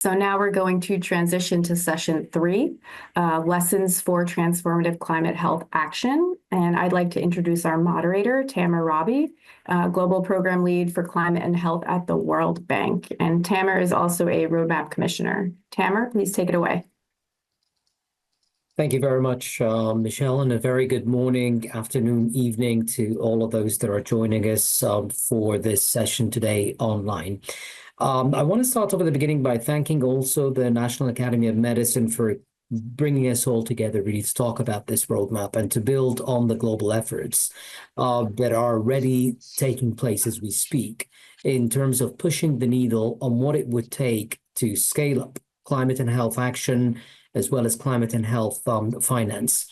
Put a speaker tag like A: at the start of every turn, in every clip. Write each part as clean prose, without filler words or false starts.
A: So now we're going to transition to session 3, Lessons for Transformative Climate Health Action. And I'd like to introduce our moderator, Tamer Rabie, Global Program Lead for Climate and Health at the World Bank. And Tamer is also a Roadmap Commissioner. Tamer, please take it away.
B: Thank you very much, Michelle, and a very good morning, afternoon, evening to all of those that are joining us for this session today online. I want to start off at the beginning by thanking also the National Academy of Medicine for bringing us all together really to talk about this roadmap and to build on the global efforts that are already taking place as we speak in terms of pushing the needle on what it would take to scale up climate and health action as well as climate and health finance.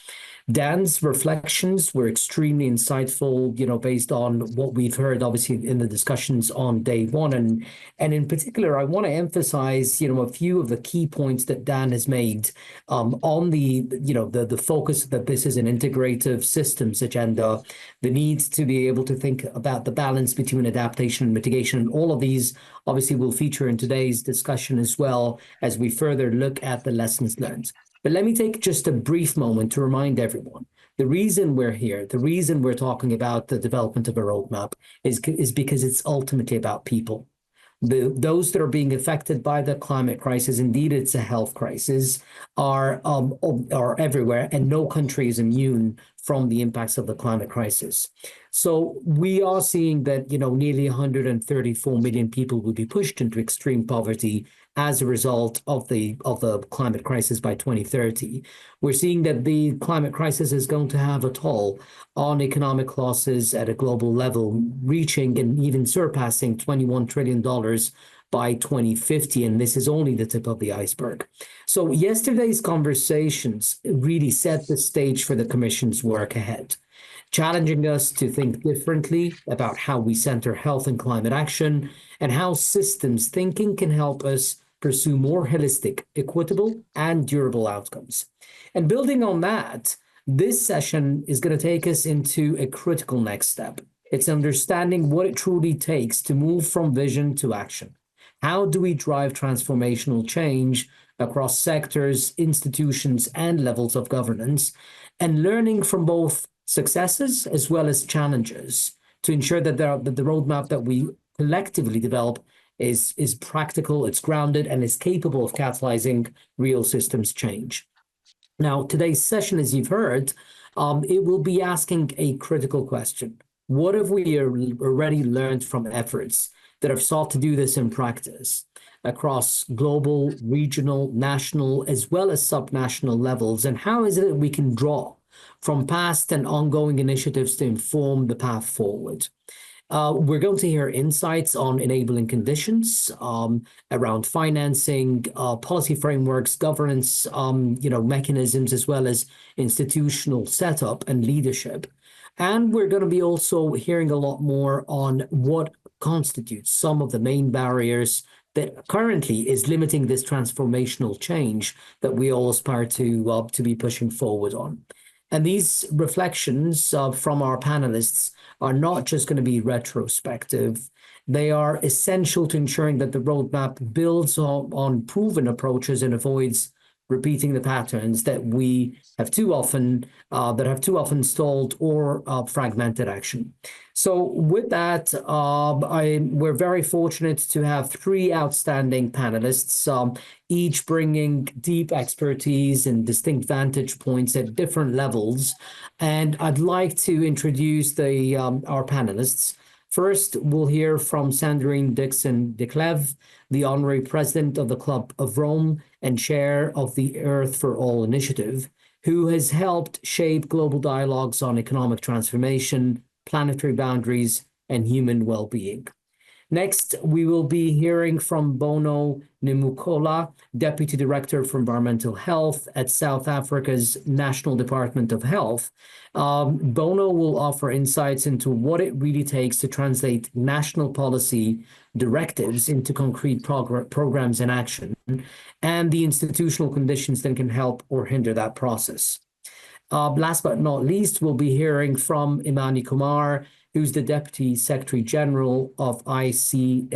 B: Dan's reflections were extremely insightful, based on what we've heard, obviously, in the discussions on day one. And in particular, I want to emphasize, a few of the key points that Dan has made on the focus that this is an integrative systems agenda, the need to be able to think about the balance between adaptation and mitigation. And all of these, obviously, will feature in today's discussion as well as we further look at the lessons learned. But let me take just a brief moment to remind everyone, the reason we're here, the reason we're talking about the development of a roadmap is because it's ultimately about people. Those that are being affected by the climate crisis, indeed it's a health crisis, are everywhere, and no country is immune from the impacts of the climate crisis. So we are seeing that, nearly 134 million people will be pushed into extreme poverty as a result of the climate crisis by 2030. We're seeing that the climate crisis is going to have a toll on economic losses at a global level, reaching and even surpassing $21 trillion by 2050, and this is only the tip of the iceberg. So yesterday's conversations really set the stage for the Commission's work ahead, challenging us to think differently about how we center health and climate action and how systems thinking can help us pursue more holistic, equitable, and durable outcomes. And building on that, this session is going to take us into a critical next step. It's understanding what it truly takes to move from vision to action. How do we drive transformational change across sectors, institutions, and levels of governance, and learning from both successes as well as challenges to ensure that the roadmap that we collectively develop is practical, it's grounded, and is capable of catalyzing real systems change. Now, today's session, as you've heard, it will be asking a critical question. What have we already learned from efforts that have sought to do this in practice across global, regional, national, as well as subnational levels? And how is it that we can draw from past and ongoing initiatives to inform the path forward? We're going to hear insights on enabling conditions around financing, policy frameworks, governance, mechanisms, as well as institutional setup and leadership. And we're going to be also hearing a lot more on what constitutes some of the main barriers that currently is limiting this transformational change that we all aspire to be pushing forward on. And these reflections from our panelists are not just going to be retrospective. They are essential to ensuring that the roadmap builds on proven approaches and avoids repeating the patterns that we have too often stalled or fragmented action. So with that, we're very fortunate to have 3 outstanding panelists, each bringing deep expertise and distinct vantage points at different levels. And I'd like to introduce our panelists. First, we'll hear from Sandrine Dixson-Declève, the Honorary President of the Club of Rome and Chair of the Earth for All initiative, who has helped shape global dialogues on economic transformation, planetary boundaries, and human well-being. Next, we will be hearing from Bono Nemukula, Deputy Director for Environmental Health at South Africa's National Department of Health. Bono will offer insights into what it really takes to translate national policy directives into concrete programs and action, and the institutional conditions that can help or hinder that process. Last but not least, we'll be hearing from Emani Kumar, who's the Deputy Secretary General of ICLEI,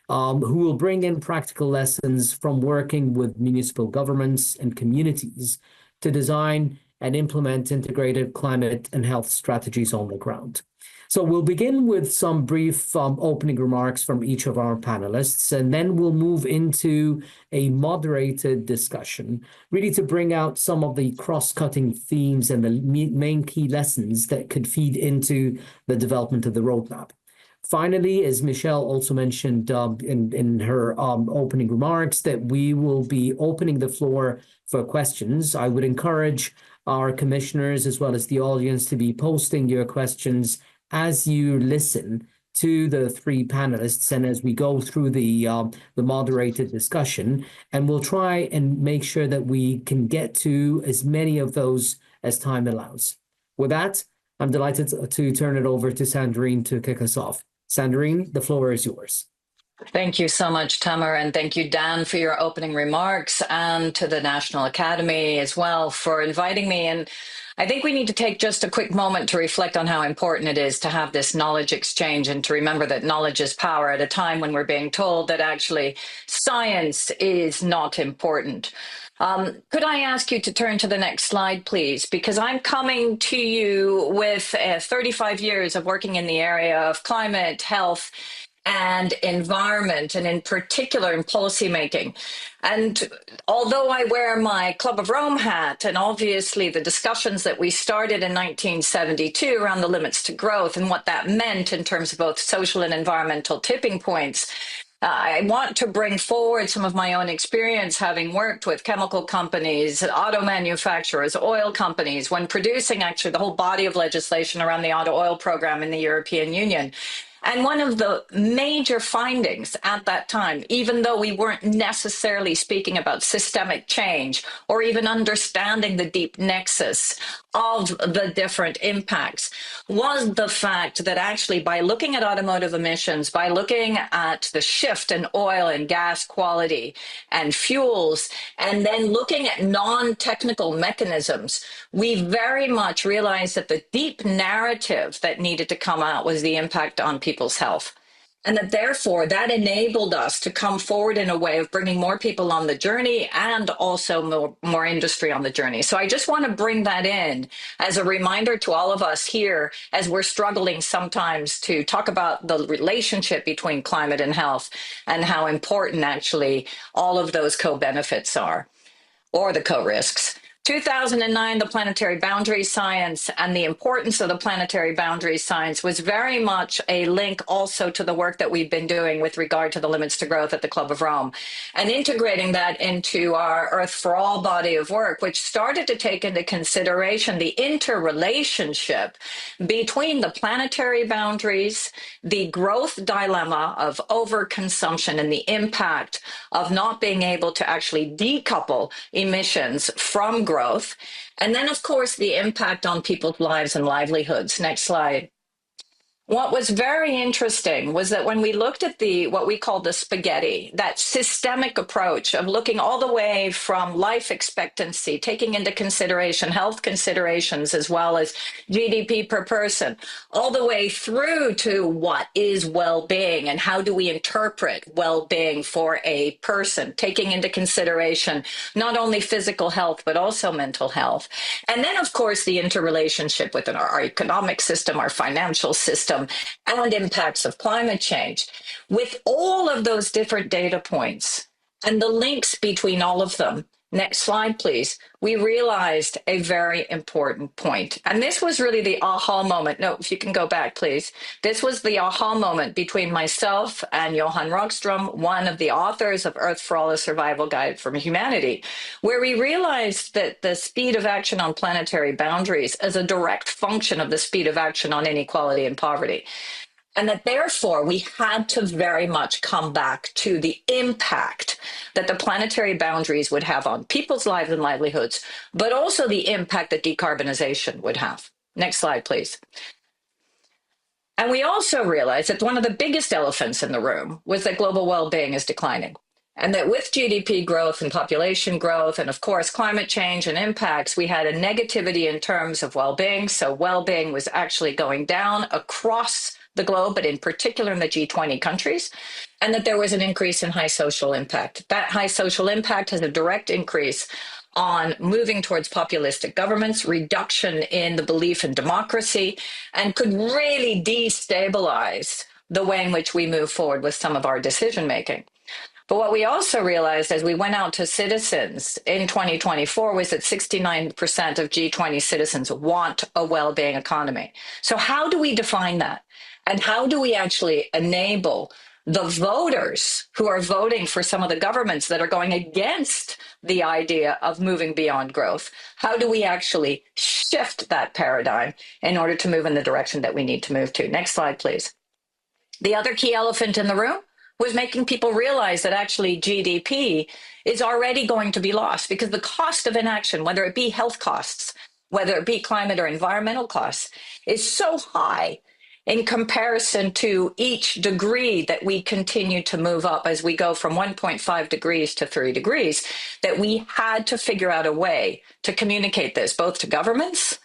B: who will bring in practical lessons from working with municipal governments and communities to design and implement integrated climate and health strategies on the ground. So we'll begin with some brief opening remarks from each of our panelists, and then we'll move into a moderated discussion, really to bring out some of the cross-cutting themes and the main key lessons that could feed into the development of the roadmap. Finally, as Michelle also mentioned in her opening remarks, that we will be opening the floor for questions. I would encourage our commissioners as well as the audience to be posting your questions as you listen to the three panelists and as we go through the moderated discussion, and we'll try and make sure that we can get to as many of those as time allows. With that, I'm delighted to turn it over to Sandrine to kick us off. Sandrine, the floor is yours.
C: Thank you so much, Tamer, and thank you, Dan, for your opening remarks, and to the National Academy as well for inviting me. And I think we need to take just a quick moment to reflect on how important it is to have this knowledge exchange and to remember that knowledge is power at a time when we're being told that actually science is not important. Could I ask you to turn to the next slide, please? Because I'm coming to you with 35 years of working in the area of climate, health, and environment, and in particular in policymaking. And although I wear my Club of Rome hat, and obviously the discussions that we started in 1972 around the limits to growth and what that meant in terms of both social and environmental tipping points, I want to bring forward some of my own experience having worked with chemical companies, auto manufacturers, oil companies, when producing actually the whole body of legislation around the auto oil program in the European Union. And one of the major findings at that time, even though we weren't necessarily speaking about systemic change or even understanding the deep nexus of the different impacts, was the fact that actually by looking at automotive emissions, by looking at the shift in oil and gas quality and fuels, and then looking at non-technical mechanisms, we very much realized that the deep narrative that needed to come out was the impact on people's health. And that therefore that enabled us to come forward in a way of bringing more people on the journey and also more industry on the journey. So I just want to bring that in as a reminder to all of us here as we're struggling sometimes to talk about the relationship between climate and health and how important actually all of those co-benefits are, or the co-risks. 2009, the planetary boundaries science and the importance of the planetary boundaries science was very much a link also to the work that we've been doing with regard to the limits to growth at the Club of Rome, and integrating that into our Earth for All body of work, which started to take into consideration the interrelationship between the planetary boundaries, the growth dilemma of overconsumption, and the impact of not being able to actually decouple emissions from growth. And then, of course, the impact on people's lives and livelihoods. Next slide. What was very interesting was that when we looked at what we call the spaghetti, that systemic approach of looking all the way from life expectancy, taking into consideration health considerations as well as GDP per person, all the way through to what is well-being and how do we interpret well-being for a person, taking into consideration not only physical health, but also mental health. And then, of course, the interrelationship within our economic system, our financial system, and impacts of climate change. With all of those different data points and the links between all of them, next slide, please, we realized a very important point. And this was really the aha moment. No, if you can go back, please. This was the aha moment between myself and Johan Rockström, one of the authors of Earth for All, a Survival Guide for Humanity, where we realized that the speed of action on planetary boundaries is a direct function of the speed of action on inequality and poverty. And that therefore we had to very much come back to the impact that the planetary boundaries would have on people's lives and livelihoods, but also the impact that decarbonization would have. Next slide, please. And we also realized that one of the biggest elephants in the room was that global well-being is declining. And that with GDP growth and population growth, and of course, climate change and impacts, we had a negativity in terms of well-being. So well-being was actually going down across the globe, but in particular in the G20 countries, and that there was an increase in high social impact. That high social impact has a direct increase on moving towards populistic governments, reduction in the belief in democracy, and could really destabilize the way in which we move forward with some of our decision making. But what we also realized as we went out to citizens in 2024 was that 69% of G20 citizens want a well-being economy. So how do we define that? And how do we actually enable the voters who are voting for some of the governments that are going against the idea of moving beyond growth? How do we actually shift that paradigm in order to move in the direction that we need to move to? Next slide, please. The other key elephant in the room was making people realize that actually GDP is already going to be lost because the cost of inaction, whether it be health costs, whether it be climate or environmental costs, is so high in comparison to each degree that we continue to move up as we go from 1.5 degrees to 3 degrees, that we had to figure out a way to communicate this both to governments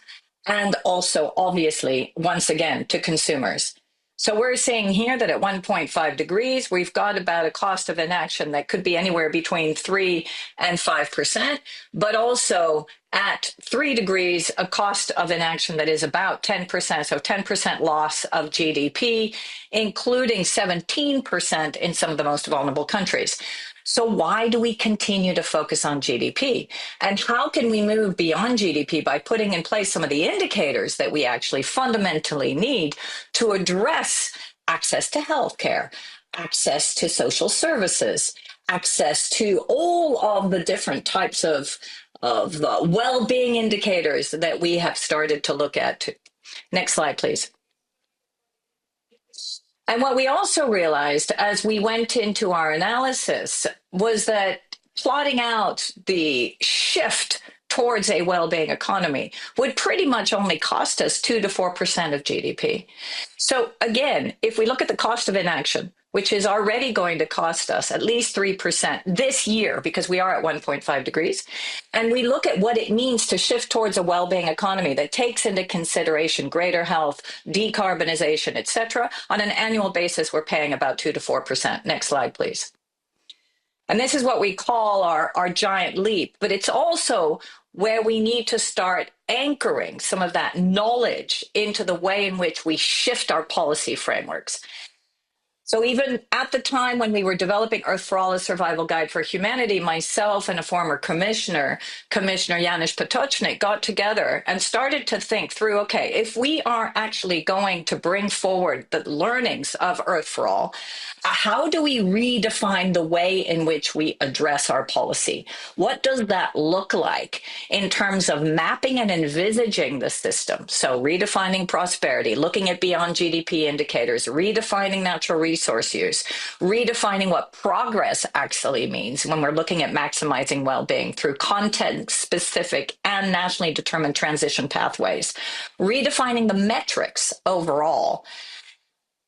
C: and also, obviously, once again, to consumers. So we're seeing here that at 1.5 degrees, we've got about a cost of inaction that could be anywhere between 3 and 5%, but also at 3 degrees, a cost of inaction that is about 10%, so 10% loss of GDP, including 17% in some of the most vulnerable countries. So why do we continue to focus on GDP? And how can we move beyond GDP by putting in place some of the indicators that we actually fundamentally need to address access to healthcare, access to social services, access to all of the different types of well-being indicators that we have started to look at? Next slide, please. And what we also realized as we went into our analysis was that plotting out the shift towards a well-being economy would pretty much only cost us 2 to 4% of GDP. So again, if we look at the cost of inaction, which is already going to cost us at least 3% this year because we are at 1.5 degrees, and we look at what it means to shift towards a well-being economy that takes into consideration greater health, decarbonization, et cetera, on an annual basis, we're paying about 2 to 4%. Next slide, please. And this is what we call our giant leap, but it's also where we need to start anchoring some of that knowledge into the way in which we shift our policy frameworks. So even at the time when we were developing Earth for All, a survival guide for humanity, myself and a former commissioner, Commissioner Janusz Potocznik, got together and started to think through, okay, if we are actually going to bring forward the learnings of Earth for All, how do we redefine the way in which we address our policy? What does that look like in terms of mapping and envisaging the system? So redefining prosperity, looking at beyond GDP indicators, redefining natural resource use, redefining what progress actually means when we're looking at maximizing well-being through content-specific and nationally determined transition pathways, redefining the metrics overall,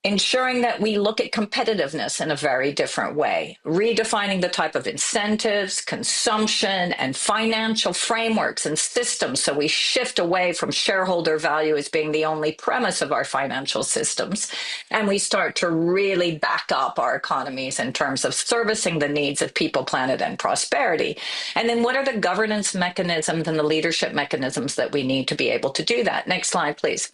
C: ensuring that we look at competitiveness in a very different way, redefining the type of incentives, consumption, and financial frameworks and systems so we shift away from shareholder value as being the only premise of our financial systems, and we start to really back up our economies in terms of servicing the needs of people, planet, and prosperity. And then what are the governance mechanisms and the leadership mechanisms that we need to be able to do that? Next slide, please.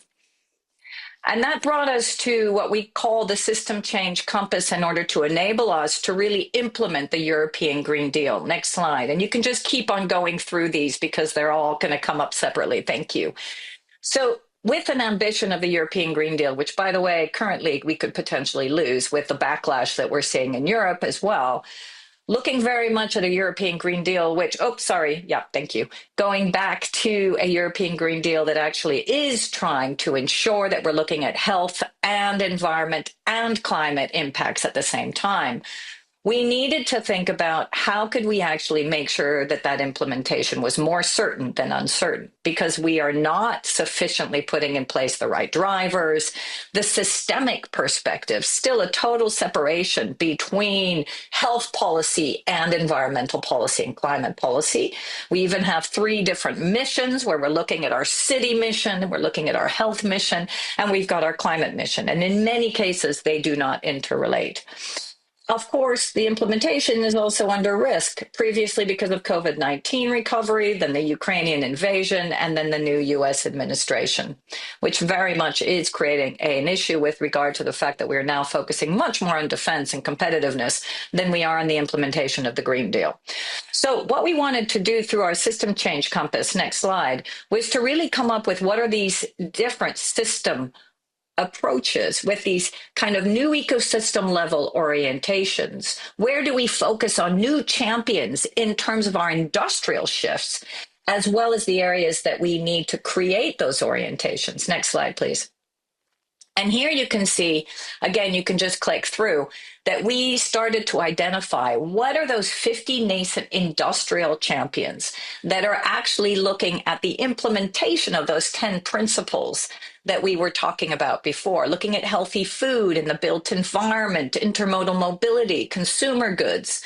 C: And that brought us to what we call the system change compass in order to enable us to really implement the European Green Deal. Next slide. And you can just keep on going through these because they're all going to come up separately. Thank you. So with an ambition of the European Green Deal, which, by the way, currently we could potentially lose with the backlash that we're seeing in Europe as well, looking very much at a European Green Deal, which, thank you. Going back to a European Green Deal that actually is trying to ensure that we're looking at health and environment and climate impacts at the same time. we needed to think about how could we actually make sure that that implementation was more certain than uncertain, because we are not sufficiently putting in place the right drivers. The systemic perspective, still a total separation between health policy and environmental policy and climate policy. We even have 3 different missions where we're looking at our city mission, we're looking at our health mission, and we've got our climate mission. And in many cases, they do not interrelate. Of course, the implementation is also under risk, previously because of COVID-19 recovery, then the Ukrainian invasion, and then the new US administration, which very much is creating an issue with regard to the fact that we're now focusing much more on defense and competitiveness than we are on the implementation of the Green Deal. So what we wanted to do through our system change compass, next slide, was to really come up with what are these different system approaches with these kind of new ecosystem level orientations. Where do we focus on new champions in terms of our industrial shifts, as well as the areas that we need to create those orientations? Next slide, please. And here you can see, again, you can just click through, that we started to identify what are those 50 nascent industrial champions that are actually looking at the implementation of those 10 principles that we were talking about before, looking at healthy food and the built environment, intermodal mobility, consumer goods,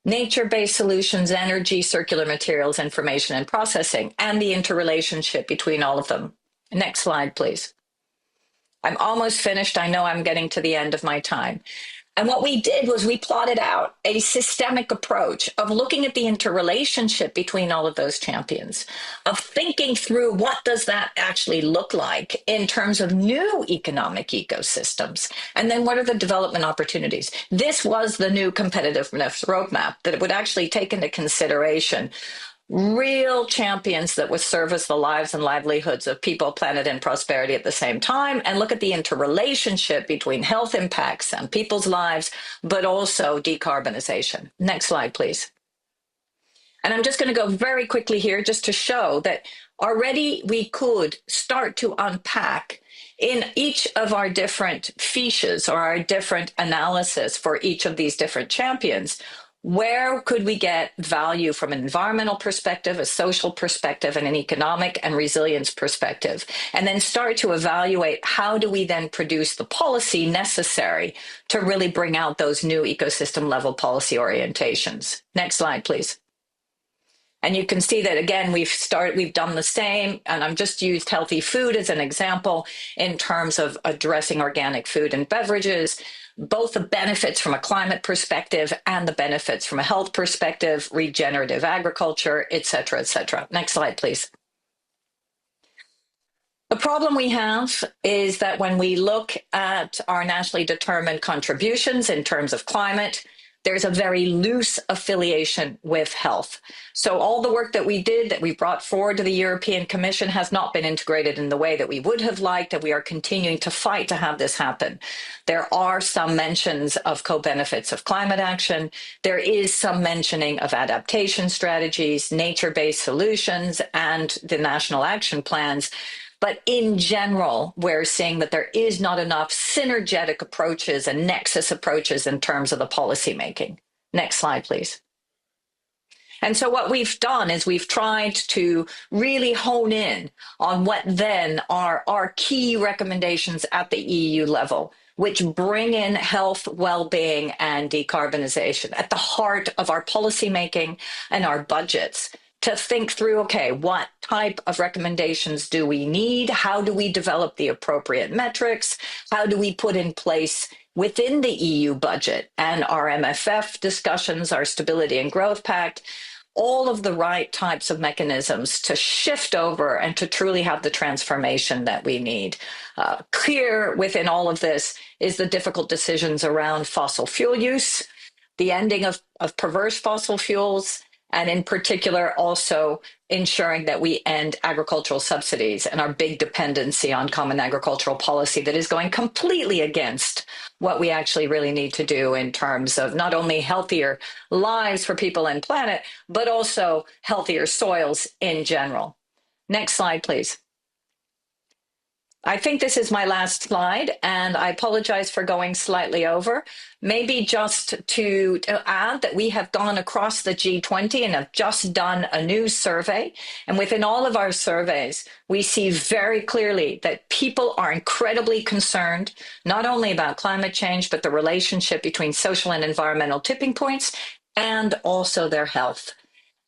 C: nature-based solutions, energy, circular materials, information and processing, and the interrelationship between all of them. Next slide, please. I'm almost finished. I know I'm getting to the end of my time. And what we did was we plotted out a systemic approach of looking at the interrelationship between all of those champions, of thinking through what does that actually look like in terms of new economic ecosystems, and then what are the development opportunities. This was the new competitiveness roadmap that would actually take into consideration real champions that would service the lives and livelihoods of people, planet, and prosperity at the same time, and look at the interrelationship between health impacts and people's lives, but also decarbonization. Next slide, please. And I'm just going to go very quickly here just to show that already we could start to unpack in each of our different fiches or our different analysis for each of these different champions. Where could we get value from an environmental perspective, a social perspective, and an economic and resilience perspective? And then start to evaluate how do we then produce the policy necessary to really bring out those new ecosystem level policy orientations. Next slide, please. And you can see that, again, we've done the same, and I've just used healthy food as an example in terms of addressing organic food and beverages, both the benefits from a climate perspective and the benefits from a health perspective, regenerative agriculture, et cetera, et cetera. Next slide, please. The problem we have is that when we look at our nationally determined contributions in terms of climate, there's a very loose affiliation with health. So all the work that we did, that we brought forward to the European Commission, has not been integrated in the way that we would have liked, and we are continuing to fight to have this happen. There are some mentions of co-benefits of climate action. There is some mentioning of adaptation strategies, nature-based solutions, and the national action plans. But in general, we're seeing that there is not enough synergetic approaches and nexus approaches in terms of the policymaking. Next slide, please. And so what we've done is we've tried to really hone in on what then are our key recommendations at the EU level, which bring in health, well-being, and decarbonization at the heart of our policymaking and our budgets, to think through, okay, what type of recommendations do we need? How do we develop the appropriate metrics? How do we put in place within the EU budget and our MFF discussions, our Stability and Growth Pact, all of the right types of mechanisms to shift over and to truly have the transformation that we need? Clear within all of this is the difficult decisions around fossil fuel use, the ending of perverse fossil fuels, and in particular, also ensuring that we end agricultural subsidies and our big dependency on common agricultural policy that is going completely against what we actually really need to do in terms of not only healthier lives for people and planet, but also healthier soils in general. Next slide, please. I think this is my last slide, and I apologize for going slightly over. Maybe just to add that we have gone across the G20 and have just done a new survey. And within all of our surveys, we see very clearly that people are incredibly concerned, not only about climate change, but the relationship between social and environmental tipping points and also their health.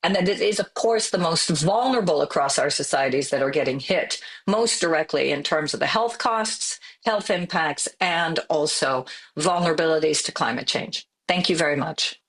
C: And that it is, of course, the most vulnerable across our societies that are getting hit most directly in terms of the health costs, health impacts, and also vulnerabilities to climate change. Thank you very much.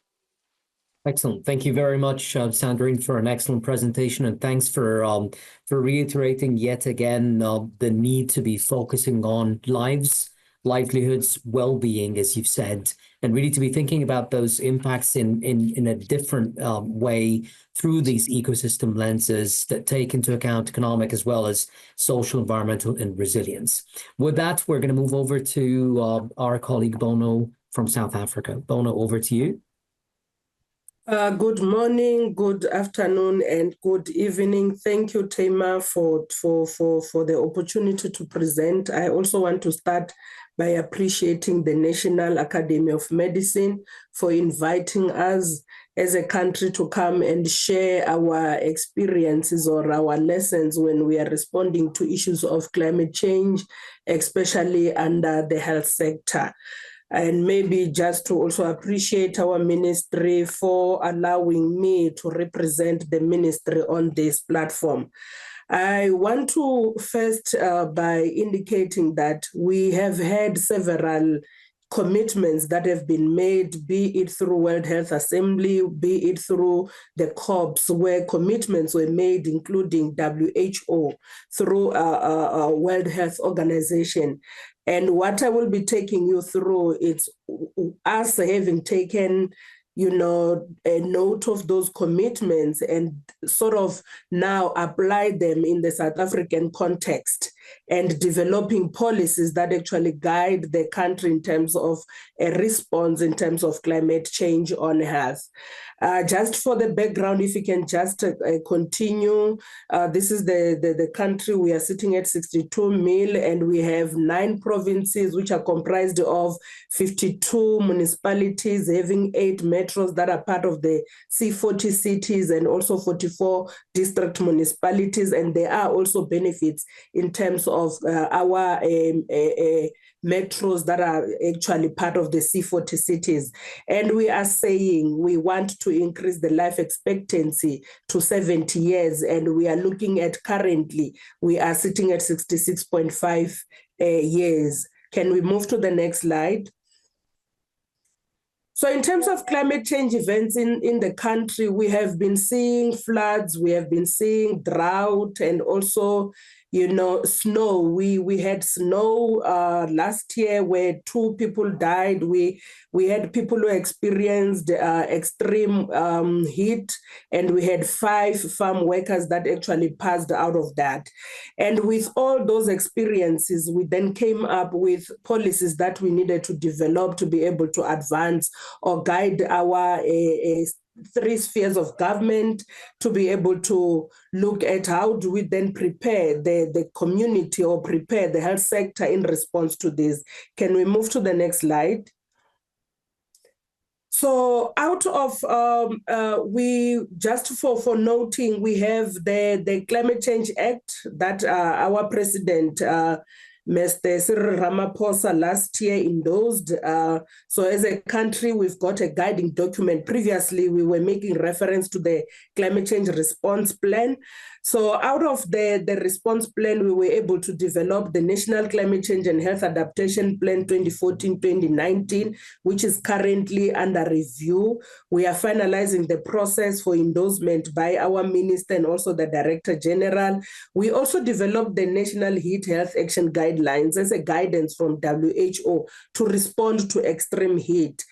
B: Excellent. Thank you very much, Sandrine, for an excellent presentation, and thanks for reiterating yet again the need to be focusing on lives, livelihoods, well-being, as you've said, and really to be thinking about those impacts in a different way through these ecosystem lenses that take into account economic as well as social, environmental, and resilience. With that, we're going to move over to our colleague Bono from South Africa. Bono, over to you.
D: Good morning, good afternoon, and good evening. Thank you, Tamer, for the opportunity to present. I also want to start by appreciating the National Academy of Medicine for inviting us as a country to come and share our experiences or our lessons when we are responding to issues of climate change, especially under the health sector. And maybe just to also appreciate our ministry for allowing me to represent the ministry on this platform. I want to first by indicating that we have had several commitments that have been made, be it through World Health Assembly, be it through the COPs, where commitments were made, including WHO, through World Health Organization. And what I will be taking you through is us having taken, a note of those commitments and sort of now apply them in the South African context and developing policies that actually guide the country in terms of a response in terms of climate change on health. Just for the background, if you can just continue, this is the country. We are sitting at 62 mil, and we have 9 provinces, which are comprised of 52 municipalities, having 8 metros that are part of the C40 cities, and also 44 district municipalities. And there are also benefits in terms of our metros that are actually part of the C40 cities. And we are saying we want to increase the life expectancy to 70 years. And we are looking at currently, we are sitting at 66.5 years. Can we move to the next slide? So in terms of climate change events in the country, we have been seeing floods, we have been seeing drought, and also snow. We had snow last year where 2 people died. We had people who experienced extreme heat, and we had 5 farm workers that actually passed out of that. And with all those experiences, we then came up with policies that we needed to develop to be able to advance or guide our 3 spheres of government to be able to look at how do we then prepare the community or prepare the health sector in response to this. Can we move to the next slide? So out of, we just for noting, we have the Climate Change Act that our president, Mr. Cyril Ramaphosa last year endorsed. So as a country, we've got a guiding document. Previously, we were making reference to the Climate Change Response Plan. So out of the response plan, we were able to develop the National Climate Change and Health Adaptation Plan 2014-2019, which is currently under review. We are finalizing the process for endorsement by our minister and also the Director General. We also developed the National Heat Health Action Guidelines as a guidance from WHO to respond to extreme heat.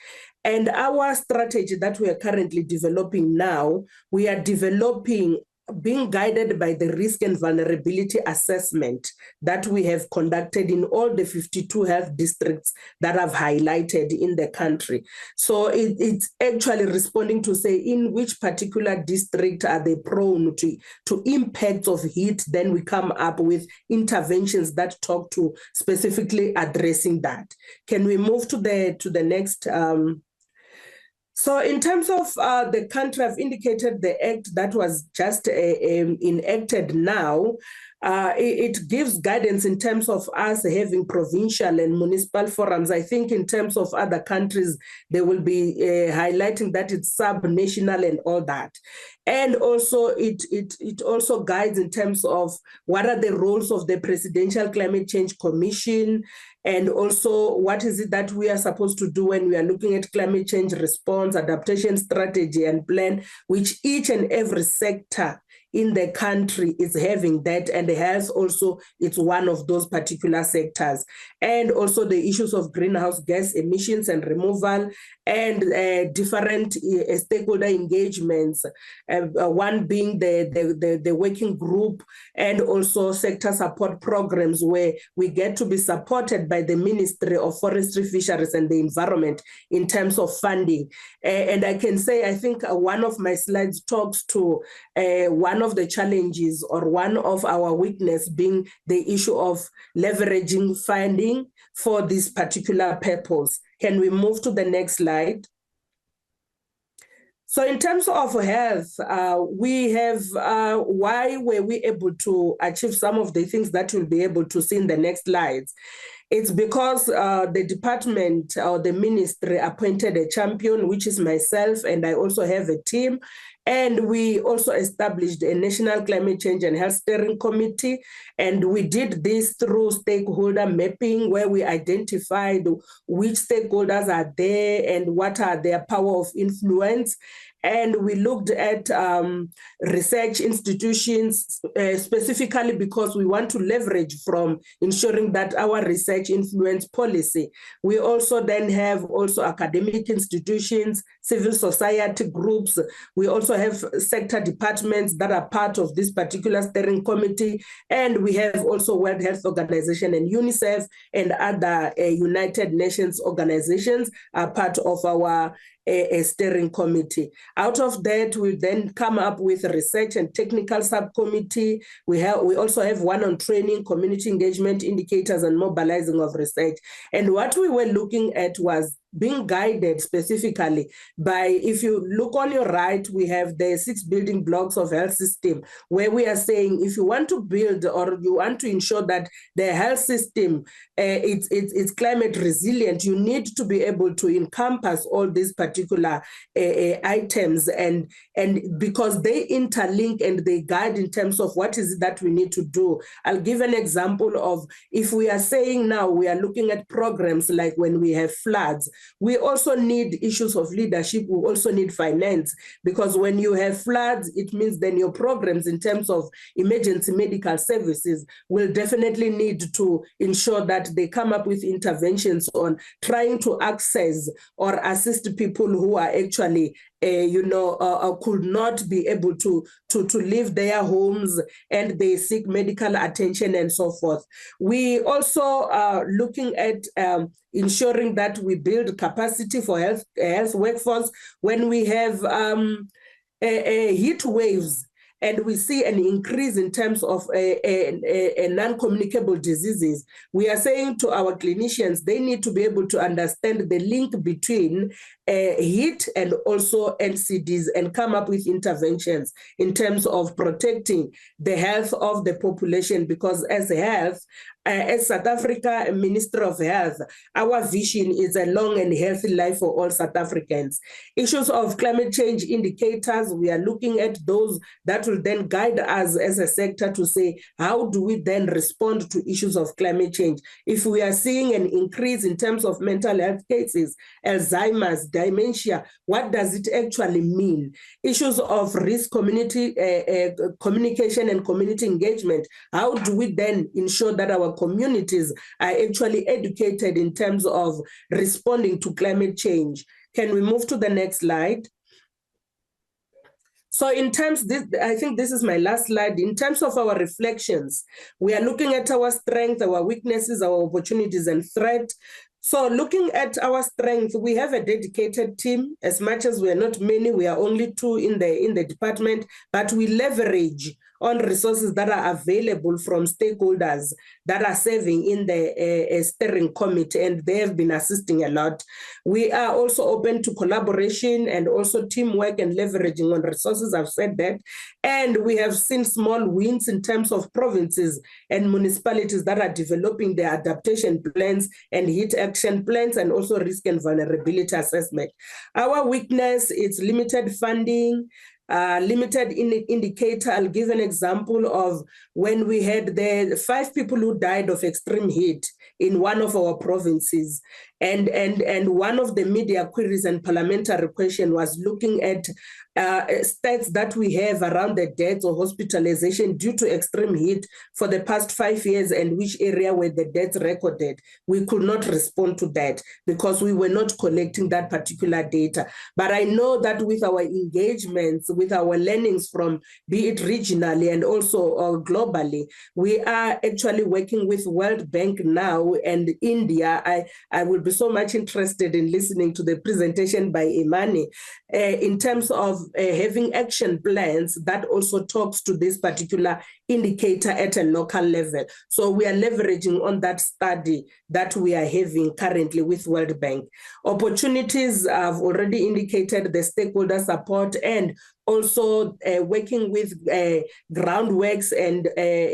D: And our strategy that we are currently developing now, we are developing being guided by the risk and vulnerability assessment that we have conducted in all the 52 health districts that I've highlighted in the country. So it's actually responding to say in which particular district are they prone to impacts of heat. Then we come up with interventions that talk to specifically addressing that. Can we move to the next? So in terms of the country, I've indicated the act that was just enacted now. It gives guidance in terms of us having provincial and municipal forums. I think in terms of other countries, they will be highlighting that it's sub-national and all that. And also it also guides in terms of what are the roles of the Presidential Climate Change Commission, and also what is it that we are supposed to do when we are looking at climate change response, adaptation strategy and plan, which each and every sector in the country is having that, and health also it's one of those particular sectors. And also the issues of greenhouse gas emissions and removal, and different stakeholder engagements, one being the working group, and also sector support programs where we get to be supported by the Ministry of Forestry, Fisheries and the Environment in terms of funding. And I can say, I think one of my slides talks to one of the challenges or one of our weakness being the issue of leveraging funding for this particular purpose. Can we move to the next slide? So in terms of health, we have, why were we able to achieve some of the things that we'll be able to see in the next slides? It's because the department or the ministry appointed a champion, which is myself, and I also have a team. And we also established a National Climate Change and Health Steering Committee. And we did this through stakeholder mapping, where we identified which stakeholders are there and what are their power of influence. And we looked at research institutions specifically because we want to leverage from ensuring that our research influence policy. We also then have also academic institutions, civil society groups. We also have sector departments that are part of this particular steering committee. And we have also World Health Organization and UNICEF and other United Nations organizations are part of our a steering committee. Out of that, we then come up with a research and technical subcommittee. We also have one on training, community engagement indicators, and mobilizing of research. And what we were looking at was being guided specifically by, if you look on your right, we have the 6 building blocks of health system, where we are saying if you want to build or you want to ensure that the health system it's climate resilient, you need to be able to encompass all these particular items, and because they interlink and they guide in terms of what is it that we need to do. I'll give an example of, if we are saying now we are looking at programs like when we have floods, we also need issues of leadership. We also need finance, because when you have floods, it means then your programs in terms of emergency medical services will definitely need to ensure that they come up with interventions on trying to access or assist people who are actually could not be able to leave their homes, and they seek medical attention and so forth. We also are looking at ensuring that we build capacity for health workforce when we have heat waves. And we see an increase in terms of non-communicable diseases. We are saying to our clinicians, they need to be able to understand the link between heat and also NCDs and come up with interventions in terms of protecting the health of the population, because as South Africa Ministry of Health, our vision is a long and healthy life for all South Africans. Issues of climate change indicators, we are looking at those that will then guide us as a sector to say, how do we then respond to issues of climate change? If we are seeing an increase in terms of mental health cases, Alzheimer's, dementia, what does it actually mean? Issues of risk community communication and community engagement, how do we then ensure that our communities are actually educated in terms of responding to climate change? Can we move to the next slide? So So in terms, I think this is my last slide. In terms of our reflections, we are looking at our strengths, our weaknesses, our opportunities and threats. So looking at our strength, we have a dedicated team. As much as we are not many, we are only 2 in the department, but we leverage on resources that are available from stakeholders that are serving in the steering committee, and they have been assisting a lot. We are also open to collaboration and also teamwork and leveraging on resources. I've said that. And we have seen small wins in terms of provinces and municipalities that are developing their adaptation plans and heat action plans and also risk and vulnerability assessment. Our weakness is limited funding, limited indicator. I'll give an example of when we had the 5 people who died of extreme heat in one of our provinces. And one of the media queries and parliamentary question was looking at stats that we have around the deaths or hospitalization due to extreme heat for the past 5 years and which area were the deaths recorded. We could not respond to that because we were not collecting that particular data. But I know that with our engagements, with our learnings from, be it regionally and also globally, we are actually working with World Bank now and India. I will be so much interested in listening to the presentation by Emani in terms of having action plans that also talks to this particular indicator at a local level. So we are leveraging on that study that we are having currently with World Bank. Opportunities, I've already indicated the stakeholder support and also working with groundworks and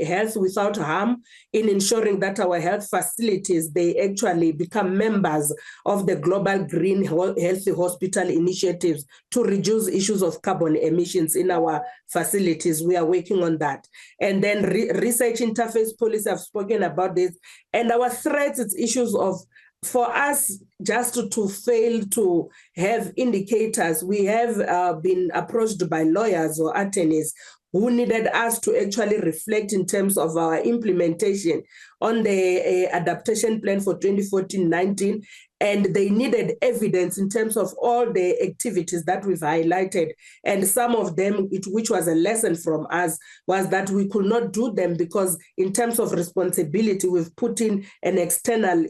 D: health without harm in ensuring that our health facilities, they actually become members of the global green healthy hospital initiatives to reduce issues of carbon emissions in our facilities. We are working on that. And then research interface policy, I've spoken about this. And our threats, it's issues of, for us just to fail to have indicators, we have been approached by lawyers or attorneys who needed us to actually reflect in terms of our implementation on the adaptation plan for 2014-19, and they needed evidence in terms of all the activities that we've highlighted. And some of them, which was a lesson from us, was that we could not do them because in terms of responsibility, we've put in an external,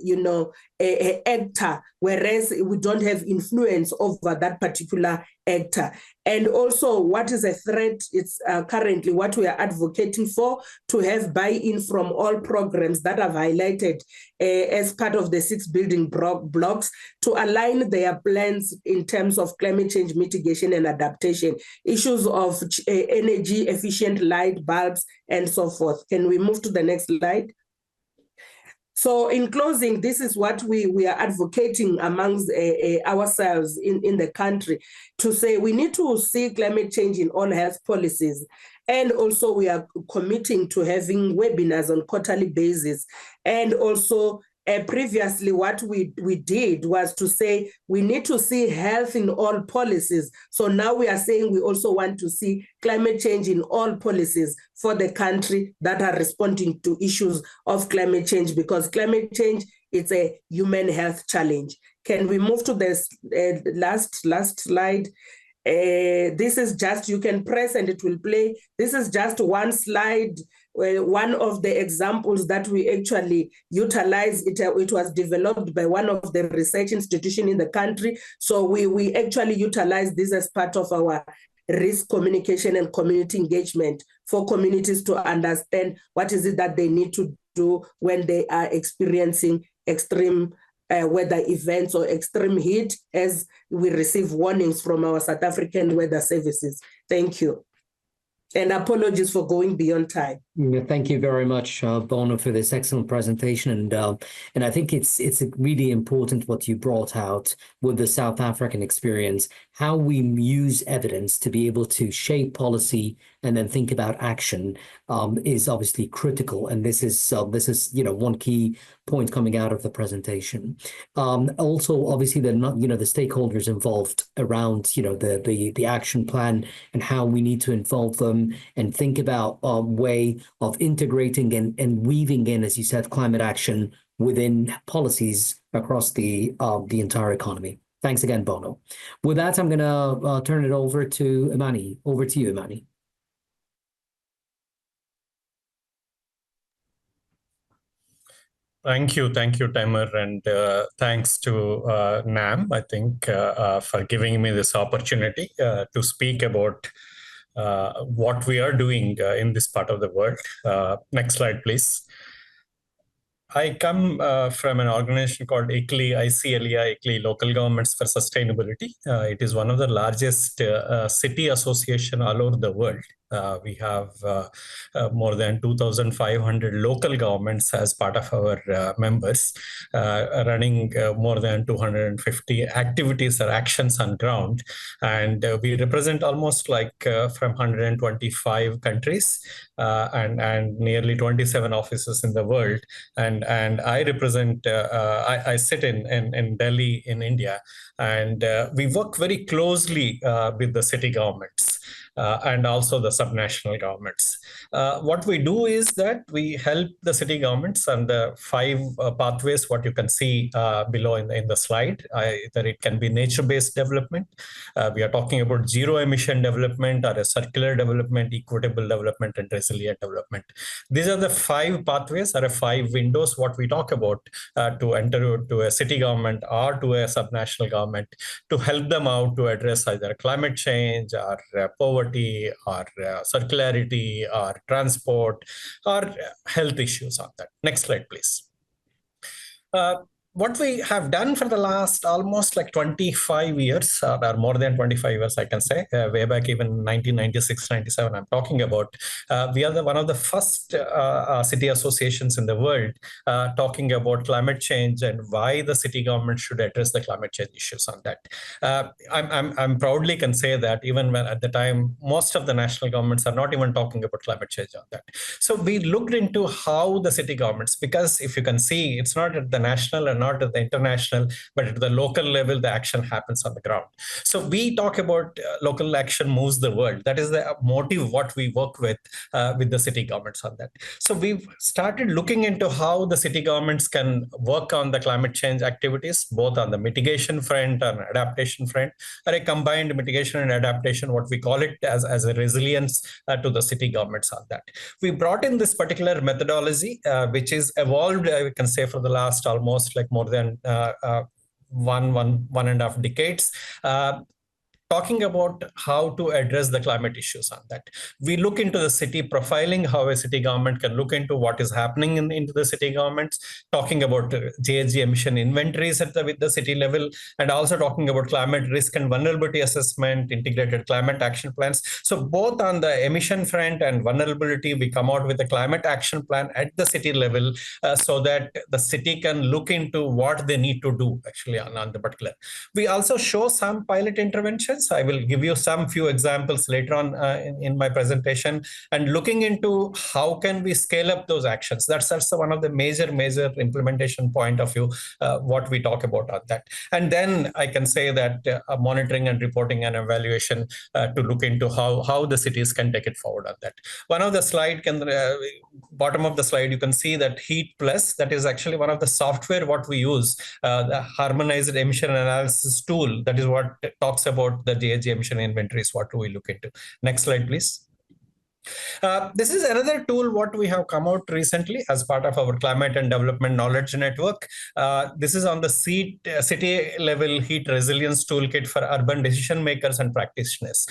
D: actor, whereas we don't have influence over that particular actor. And also, what is a threat? It's currently what we are advocating for, to have buy-in from all programs that I've highlighted as part of the 6 building blocks to align their plans in terms of climate change mitigation and adaptation, issues of energy efficient light bulbs, and so forth. Can we move to the next slide? So in closing, this is what we are advocating amongst ourselves in the country, to say we need to see climate change in all health policies. And also we are committing to having webinars on quarterly basis. And also previously what we did was to say we need to see health in all policies. So now we are saying we also want to see climate change in all policies for the country that are responding to issues of climate change, because climate change is a human health challenge. Can we move to the last slide? This is just, you can press and it will play. This is just one slide. One of the examples that we actually utilize, it was developed by one of the research institutions in the country. So we actually utilize this as part of our risk communication and community engagement for communities to understand what is it that they need to do when they are experiencing extreme weather events or extreme heat, as we receive warnings from our South African weather services. Thank you. And apologies for going beyond time.
B: Yeah, thank you very much, Bono, for this excellent presentation. And I think it's really important what you brought out with the South African experience, how we use evidence to be able to shape policy and then think about action is obviously critical. And this is one key point coming out of the presentation. Also, obviously, the stakeholders involved around the action plan and how we need to involve them and think about a way of integrating and weaving in, as you said, climate action within policies across the entire economy. Thanks again, Bono. With that, I'm going to turn it over to Emani. Over to you, Emani.
E: Thank you, Tamer, and thanks to NAM, I think, for giving me this opportunity to speak about what we are doing in this part of the world. Next slide, please. I come from an organization called ICLEI, Local Governments for Sustainability. It is one of the largest city association all over the world. We have more than 2,500 local governments as part of our members, running more than 250 activities or actions on ground. And we represent almost like from 125 countries and nearly 27 offices in the world. And I represent, I sit in Delhi in India, and we work very closely with the city governments. And also the subnational governments. What we do is that we help the city governments on the 5 pathways, what you can see below in the slide. Either it can be nature-based development. We are talking about zero emission development or a circular development, equitable development, and resilient development. These are the 5 pathways or 5 windows what we talk about to enter to a city government or to a subnational government to help them out to address either climate change or poverty or circularity or transport or health issues on that. Next slide, please. What we have done for the last almost like 25 years, or more than 25 years, I can say, way back even 1996, 97, I'm talking about, we are one of the first city associations in the world talking about climate change and why the city government should address the climate change issues on that. I'm proudly can say that even when at the time, most of the national governments are not even talking about climate change on that. So we looked into how the city governments, because if you can see, it's not at the national and not at the international, but at the local level, the action happens on the ground. So we talk about local action moves the world. That is the motive what we work with the city governments on that. So we've started looking into how the city governments can work on the climate change activities, both on the mitigation front and adaptation front, or a combined mitigation and adaptation, what we call it as a resilience to the city governments on that. We brought in this particular methodology, which is evolved, I can say, for the last almost like more than 1.5 decades, talking about how to address the climate issues on that. We look into the city profiling, how a city government can look into what is happening into the city governments, talking about GHG emission inventories with the city level, and also talking about climate risk and vulnerability assessment, integrated climate action plans. So both on the emission front and vulnerability, we come out with a climate action plan at the city level so that the city can look into what they need to do actually on the particular. We also show some pilot interventions. I will give you some few examples later on in my presentation, and looking into how can we scale up those actions. That's one of the major implementation point of view, what we talk about on that. And then I can say that monitoring and reporting and evaluation to look into how the cities can take it forward on that. One of the slide, bottom of the slide, you can see that Heat Plus, that is actually one of the software what we use, the harmonized emission analysis tool. That is what talks about the GHG emission inventories, what do we look into. Next slide, please. This is another tool what we have come out recently as part of our Climate and Development Knowledge Network. This is on the city level heat resilience toolkit for urban decision makers and practitioners.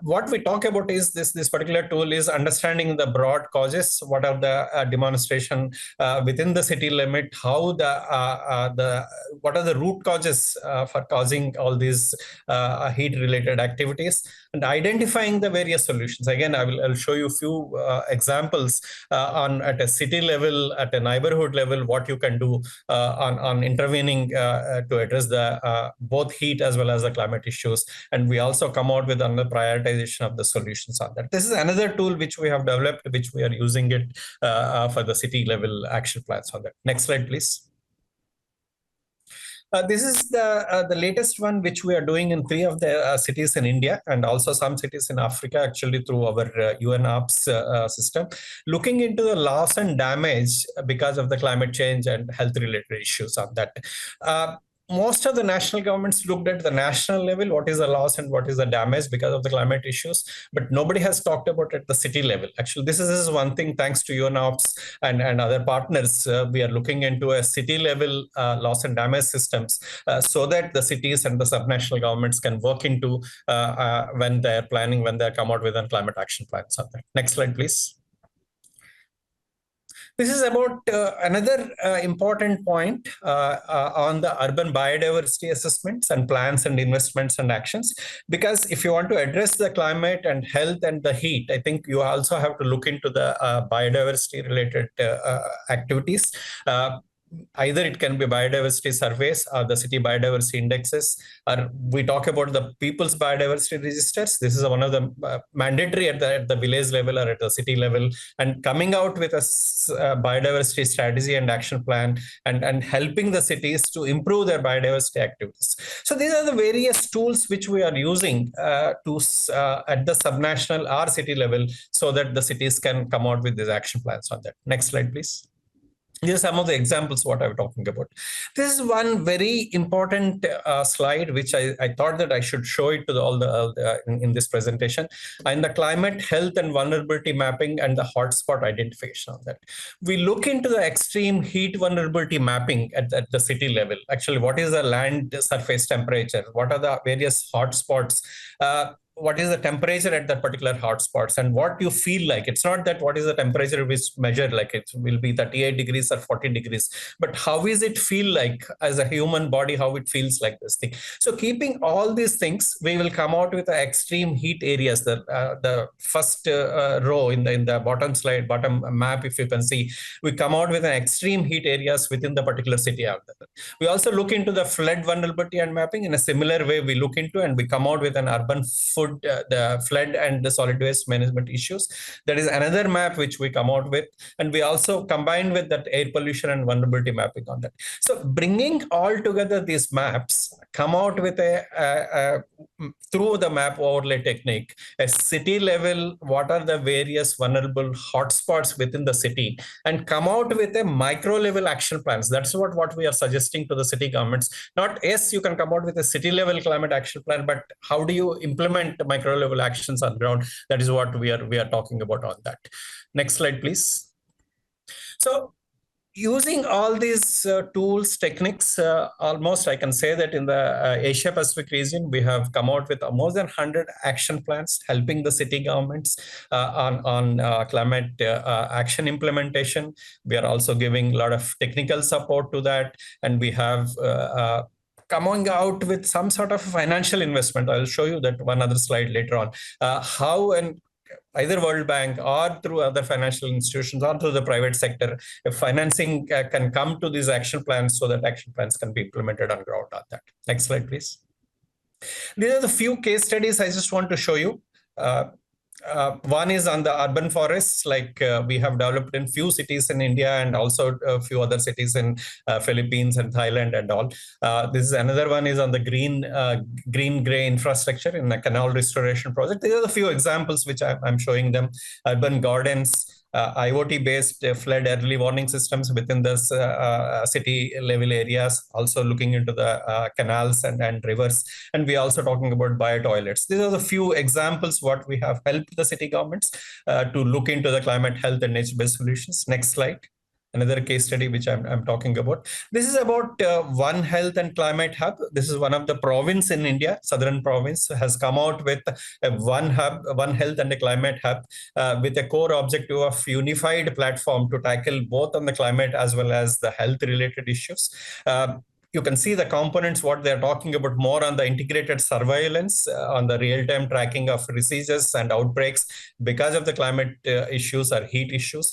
E: What we talk about is this particular tool is understanding the broad causes, what are the demonstration within the city limit, how what are the root causes for causing all these heat related activities, and identifying the various solutions. Again, I'll show you a few examples at a city level, at a neighborhood level, what you can do on intervening to address the both heat as well as the climate issues. And we also come out with another prioritization of the solutions on that. This is another tool which we have developed, which we are using it for the city level action plans on that. Next slide, please. This is the latest one which we are doing in 3 of the cities in India and also some cities in Africa, actually through our UNAPS system, looking into the loss and damage because of the climate change and health related issues on that. most of the national governments looked at the national level, what is the loss and what is the damage because of the climate issues, but nobody has talked about it at the city level. Actually, this is one thing, thanks to UNOPS and other partners, we are looking into a city level loss and damage systems so that the cities and the subnational governments can work into when they're planning, when they come out with a climate action plan. Next slide, please. This is about another important point on the urban biodiversity assessments and plans and investments and actions. Because if you want to address the climate and health and the heat, I think you also have to look into the biodiversity related activities. Either it can be biodiversity surveys or the city biodiversity indexes, or we talk about the people's biodiversity registers. This is one of the mandatory at the village level or at the city level, and coming out with a biodiversity strategy and action plan and helping the cities to improve their biodiversity activities. So these are the various tools which we are using at the subnational or city level so that the cities can come out with these action plans on that. Next slide, please. These are some of the examples what I'm talking about. This is one very important slide which I thought that I should show it to all the in this presentation, and the climate, health and vulnerability mapping and the hotspot identification on that. We look into the extreme heat vulnerability mapping at the city level. Actually, what is the land surface temperature? What are the various hotspots? What is the temperature at that particular hotspots and what you feel like. It's not that what is the temperature which measured, like it will be 38 degrees or 40 degrees, but how is it feel like as a human body, how it feels like this thing. So keeping all these things, we will come out with the extreme heat areas. The first row in the bottom slide, bottom map, if you can see, we come out with an extreme heat areas within the particular city out there. We also look into the flood vulnerability and mapping in a similar way. We look into and we come out with an urban the flood and the solid waste management issues. That is another map which we come out with, and we also combine with that air pollution and vulnerability mapping on that. So bringing all together these maps, come out with through the map overlay technique, a city level, what are the various vulnerable hotspots within the city, and come out with a micro level action plans. That's what we are suggesting to the city governments. Not, yes, you can come out with a city level climate action plan, but how do you implement micro level actions on ground? That is what we are talking about on that. Next slide, please. So using all these tools, techniques, almost I can say that in the Asia Pacific region, we have come out with more than 100 action plans helping the city governments on climate action implementation. We are also giving a lot of technical support to that, and we have coming out with some sort of financial investment. I'll show you that one other slide later on, how and either World Bank or through other financial institutions or through the private sector, if financing can come to these action plans so that action plans can be implemented on ground on that. Next slide, please. These are the few case studies I just want to show you. One is on the urban forests, like we have developed in few cities in India and also a few other cities in Philippines and Thailand and all. This is another one is on the green-gray infrastructure in a canal restoration project. These are the few examples which I'm showing them. Urban gardens, IoT-based flood early warning systems within the city level areas, also looking into the canals and rivers. And we're also talking about bio-toilets. These are the few examples what we have helped the city governments to look into the climate, health and nature-based solutions. Next slide. Another case study which I'm talking about. This is about One Health and Climate Hub. This is one of the province in India, southern province, has come out with a One Health and a Climate Hub with a core objective of unified platform to tackle both on the climate as well as the health related issues. You can see the components, what they're talking about more on the integrated surveillance, on the real-time tracking of diseases and outbreaks because of the climate issues or heat issues,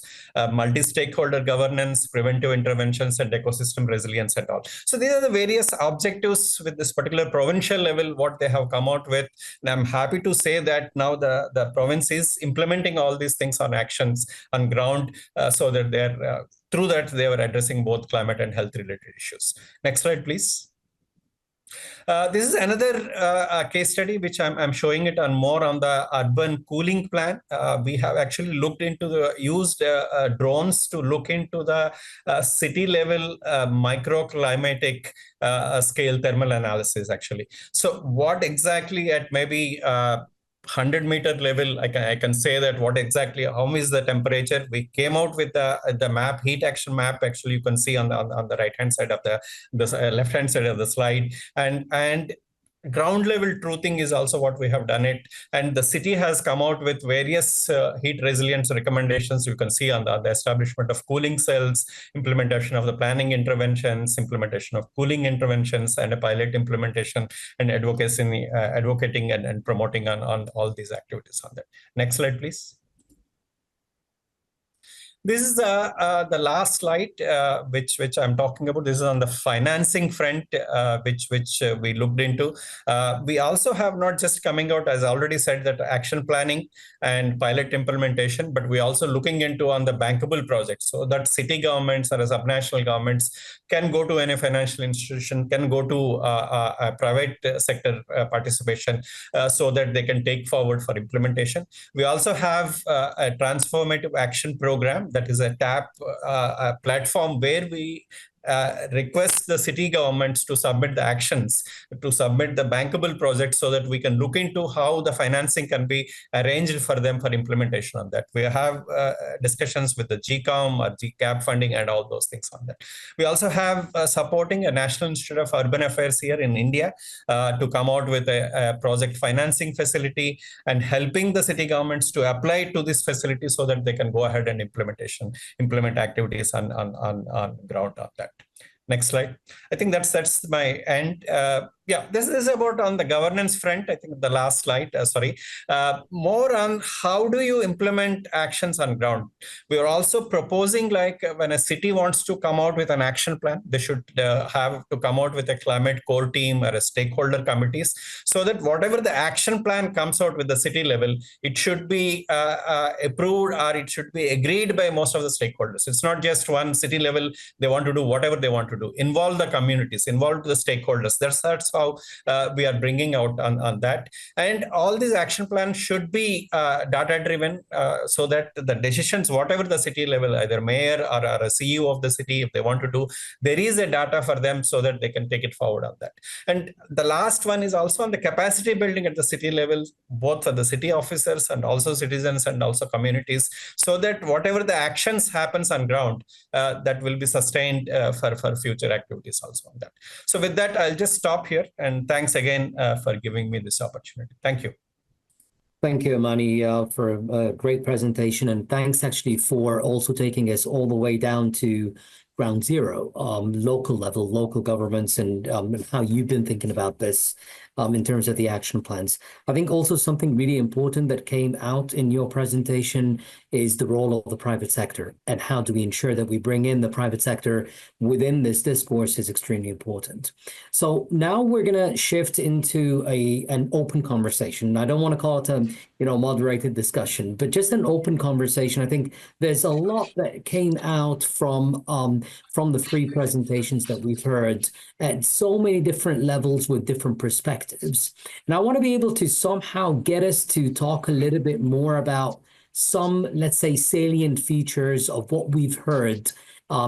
E: multi-stakeholder governance, preventive interventions, and ecosystem resilience and all. So these are the various objectives with this particular provincial level, what they have come out with. And I'm happy to say that now the province is implementing all these things on actions on ground so that they're through that, they were addressing both climate and health related issues. Next slide, please. This is another case study, which I'm showing it on more on the urban cooling plan. We have actually looked into used drones to look into the city level microclimatic scale thermal analysis, actually. So what exactly at maybe 100-meter level, I can say that what exactly, how is the temperature. We came out with the map, heat action map. Actually, you can see on the right hand side of the left hand side of the slide, and ground level truthing is also what we have done it. And the city has come out with various heat resilience recommendations. You can see on the establishment of cooling cells, implementation of the planning interventions, implementation of cooling interventions, and a pilot implementation, and advocating and promoting on all these activities on that. Next slide, please. This is the last slide, which I'm talking about. This is on the financing front, which we looked into. We also have not just coming out, as I already said, that action planning and pilot implementation, but we also looking into on the bankable projects, so that city governments or subnational governments can go to any financial institution, can go to a private sector participation, so that they can take forward for implementation. We also have a transformative action program, that is a a platform where we request the city governments to submit the actions, to submit the bankable projects, so that we can look into how the financing can be arranged for them for implementation on that. We have discussions with the GCOM or GCAP funding and all those things on that. We also have supporting a National Institute of Urban Affairs here in India to come out with a project financing facility and helping the city governments to apply to this facility, so that they can go ahead and implement activities on ground on that. Next slide. I think that's my end. Yeah, this is about on the governance front. I think the last slide, more on how do you implement actions on ground. We are also proposing, like when a city wants to come out with an action plan, they should have to come out with a climate core team or a stakeholder committees, so that whatever the action plan comes out with the city level, it should be approved, or it should be agreed by most of the stakeholders. It's not just one city level, they want to do whatever they want to do. Involve the communities, involve the stakeholders. That's how we are bringing out on that. And all these action plans should be data driven, so that the decisions, whatever the city level, either mayor or a CEO of the city, if they want to do, there is a data for them, so that they can take it forward on that. And the last one is also on the capacity building at the city level, both for the city officers and also citizens and also communities, so that whatever the actions happens on ground, that will be sustained for future activities also on that. So with that, I'll just stop here, and thanks again for giving me this opportunity. Thank you.
B: Thank you, Emani, for a great presentation, and thanks actually for also taking us all the way down to ground zero, local level, local governments, and how you've been thinking about this in terms of the action plans. I think also something really important that came out in your presentation is the role of the private sector, and how do we ensure that we bring in the private sector within this discourse is extremely important. So now we're going to shift into an open conversation. I don't want to call it a moderated discussion, but just an open conversation. I think there's a lot that came out from the three presentations that we've heard at so many different levels with different perspectives. And I want to be able to somehow get us to talk a little bit more about some, let's say, salient features of what we've heard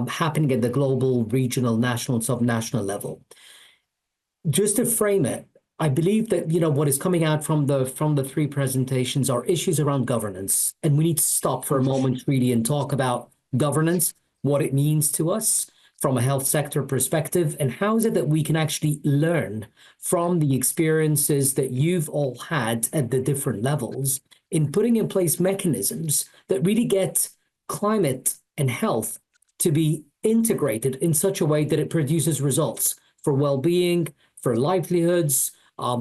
B: happening at the global, regional, national, and subnational level. Just to frame it, I believe that what is coming out from the three presentations are issues around governance, and we need to stop for a moment really and talk about governance, what it means to us from a health sector perspective, and how is it that we can actually learn from the experiences that you've all had at the different levels in putting in place mechanisms that really get climate and health to be integrated in such a way that it produces results for well-being, for livelihoods,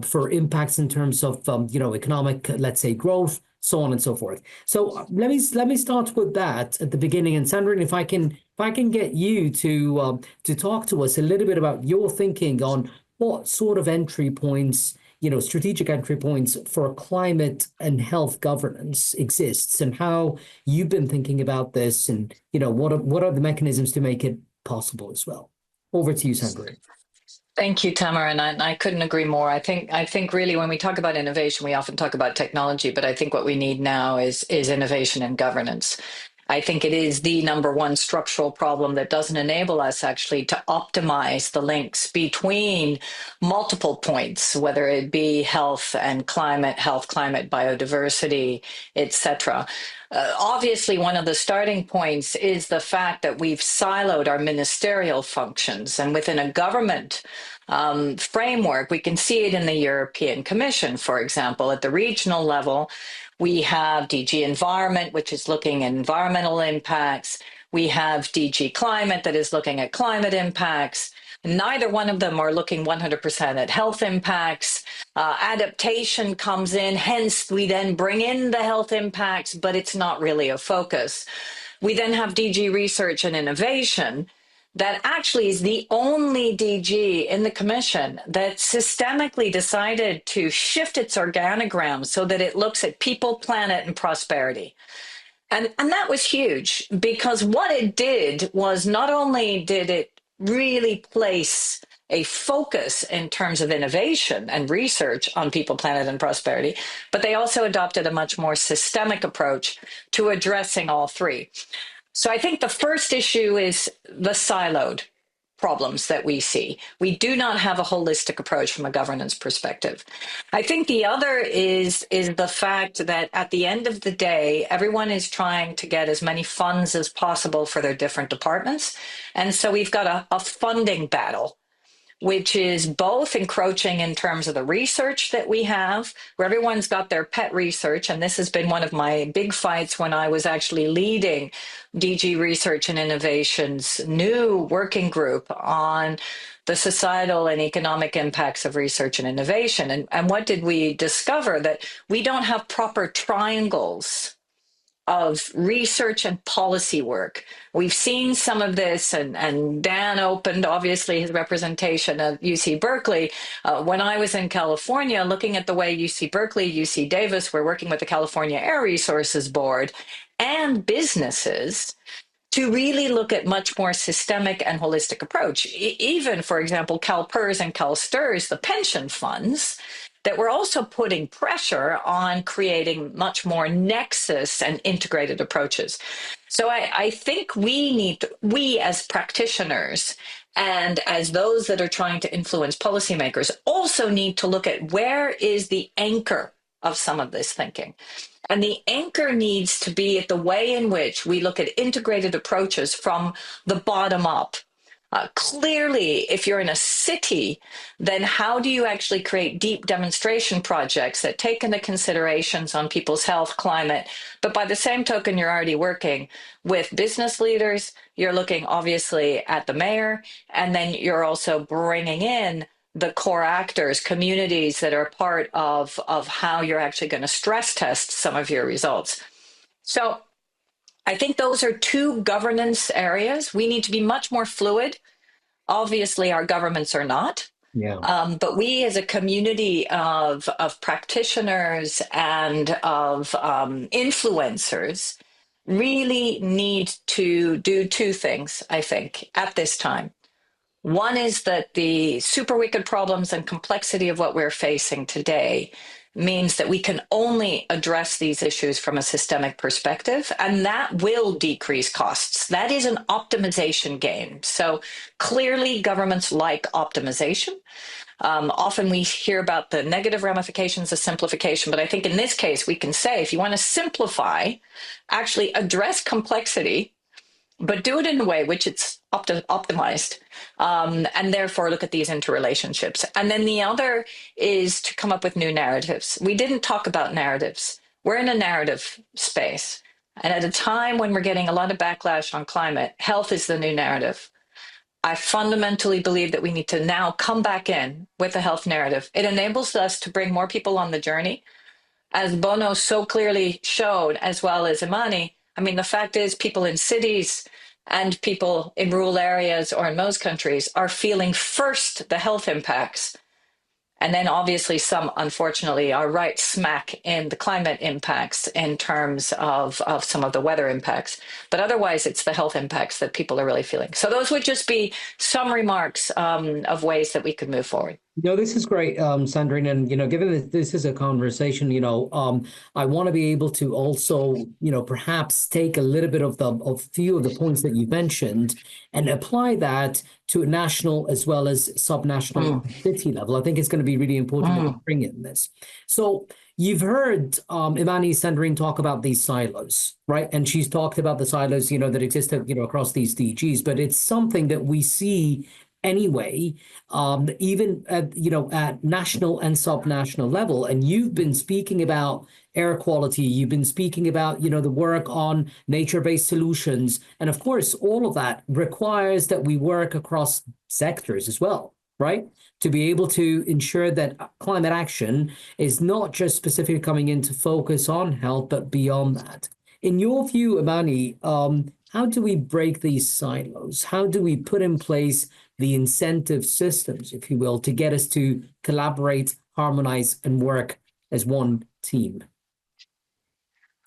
B: for impacts in terms of economic, let's say, growth, so on and so forth. So let me start with that at the beginning. And Sandrine, if I can get you to talk to us a little bit about your thinking on what sort of entry points, strategic entry points for climate and health governance exists, and how you've been thinking about this, and what are the mechanisms to make it possible as well. Over to you, Sandrine.
C: Thank you, Tamer, and I couldn't agree more. I think really when we talk about innovation, we often talk about technology, but I think what we need now is innovation and governance. I think it is the number one structural problem that doesn't enable us actually to optimize the links between multiple points, whether it be health, climate, biodiversity, etc. Obviously, one of the starting points is the fact that we've siloed our ministerial functions, and within a government framework, we can see it in the European Commission, for example, at the regional level. We have DG Environment, which is looking at environmental impacts. We have DG Climate that is looking at climate impacts. Neither one of them are looking 100% at health impacts. Adaptation comes in, hence we then bring in the health impacts, but it's not really a focus. We then have DG Research and Innovation, that actually is the only DG in the commission that systemically decided to shift its organogram so that it looks at people, planet, and prosperity. And that was huge, because what it did was not only did it really place a focus in terms of innovation and research on people, planet, and prosperity, but they also adopted a much more systemic approach to addressing all three. So I think the first issue is the siloed problems that we see. We do not have a holistic approach from a governance perspective. I think the other is the fact that at the end of the day, everyone is trying to get as many funds as possible for their different departments. And so we've got a funding battle, which is both encroaching in terms of the research that we have, where everyone's got their pet research. And this has been one of my big fights when I was actually leading DG Research and Innovation's new working group on the societal and economic impacts of research and innovation. And what did we discover? That we don't have proper triangles of research and policy work. We've seen some of this, and Dan opened, obviously, his representation of UC Berkeley. When I was in California, looking at the way UC Berkeley, UC Davis were working with the California Air Resources Board and businesses to really look at much more systemic and holistic approach. Even, for example, CalPERS and CalSTRS, the pension funds, that we're also putting pressure on creating much more nexus and integrated approaches. So I think we as practitioners and as those that are trying to influence policymakers also need to look at where is the anchor of some of this thinking. And the anchor needs to be at the way in which we look at integrated approaches from the bottom up. Clearly, if you're in a city, then how do you actually create deep demonstration projects that take into considerations on people's health, climate, but by the same token, you're already working with business leaders, you're looking obviously at the mayor, and then you're also bringing in the core actors, communities that are part of how you're actually going to stress test some of your results. So I think those are two governance areas. We need to be much more fluid. Obviously, our governments are not. Yeah. But we as a community of practitioners and of influencers really need to do two things, I think, at this time. One is that the super wicked problems and complexity of what we're facing today means that we can only address these issues from a systemic perspective, and that will decrease costs. That is an optimization game. So clearly governments like optimization. Often we hear about the negative ramifications of simplification, but I think in this case we can say if you want to simplify, actually address complexity, but do it in a way which it's optimized, and therefore look at these interrelationships. And then the other is to come up with new narratives. We didn't talk about narratives. We're in a narrative space. And at a time when we're getting a lot of backlash on climate, health is the new narrative. I fundamentally believe that we need to now come back in with a health narrative. It enables us to bring more people on the journey. As Bono so clearly showed, as well as Emani, I mean, the fact is people in cities and people in rural areas or in most countries are feeling first the health impacts. And then obviously some, unfortunately, are right smack in the climate impacts in terms of some of the weather impacts. But otherwise, it's the health impacts that people are really feeling. So those would just be some remarks of ways that we could move forward.
B: No, this is great, Sandrine. And, given that this is a conversation, I want to be able to also, perhaps take a little bit of a few of the points that you mentioned and apply that to a national as well as subnational city level. I think it's going to be really important to bring in this. So you've heard Emani, Sandrine talk about these silos, right? And she's talked about the silos, that exist, across these DGs, but it's something that we see anyway, even at national and subnational level. And you've been speaking about air quality, you've been speaking about, the work on nature-based solutions. And of course, all of that requires that we work across sectors as well, right? To be able to ensure that climate action is not just specifically coming into focus on health, but beyond that. In your view, Emani, how do we break these silos? How do we put in place the incentive systems, if you will, to get us to collaborate, harmonize, and work as one team?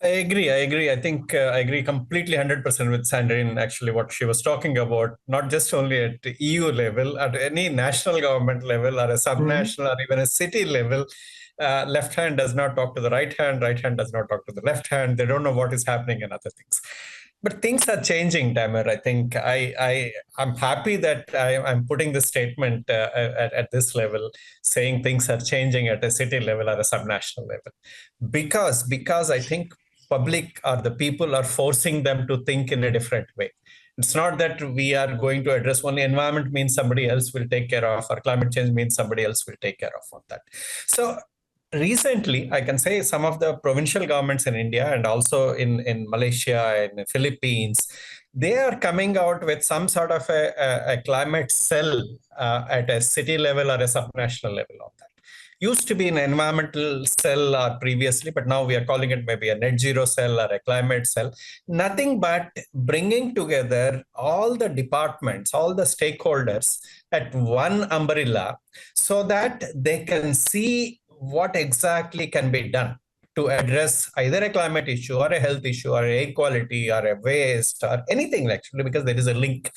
E: I agree. I think I agree completely 100% with Sandrine, actually, what she was talking about, not just only at the EU level, at any national government level or a subnational or even a city level. Left hand does not talk to the right hand does not talk to the left hand. They don't know what is happening and other things. But things are changing, Tamer. I think I'm happy that I'm putting this statement at this level, saying things are changing at a city level or a subnational level. Because I think public or the people are forcing them to think in a different way. It's not that we are going to address only environment means somebody else will take care of, or climate change means somebody else will take care of that. So recently, I can say some of the provincial governments in India and also in Malaysia and the Philippines, they are coming out with some sort of a climate cell at a city level or a subnational level of that. Used to be an environmental cell previously, but now we are calling it maybe a net zero cell or a climate cell. Nothing but bringing together all the departments, all the stakeholders at one umbrella so that they can see what exactly can be done to address either a climate issue or a health issue or air quality or a waste or anything, actually, because there is a link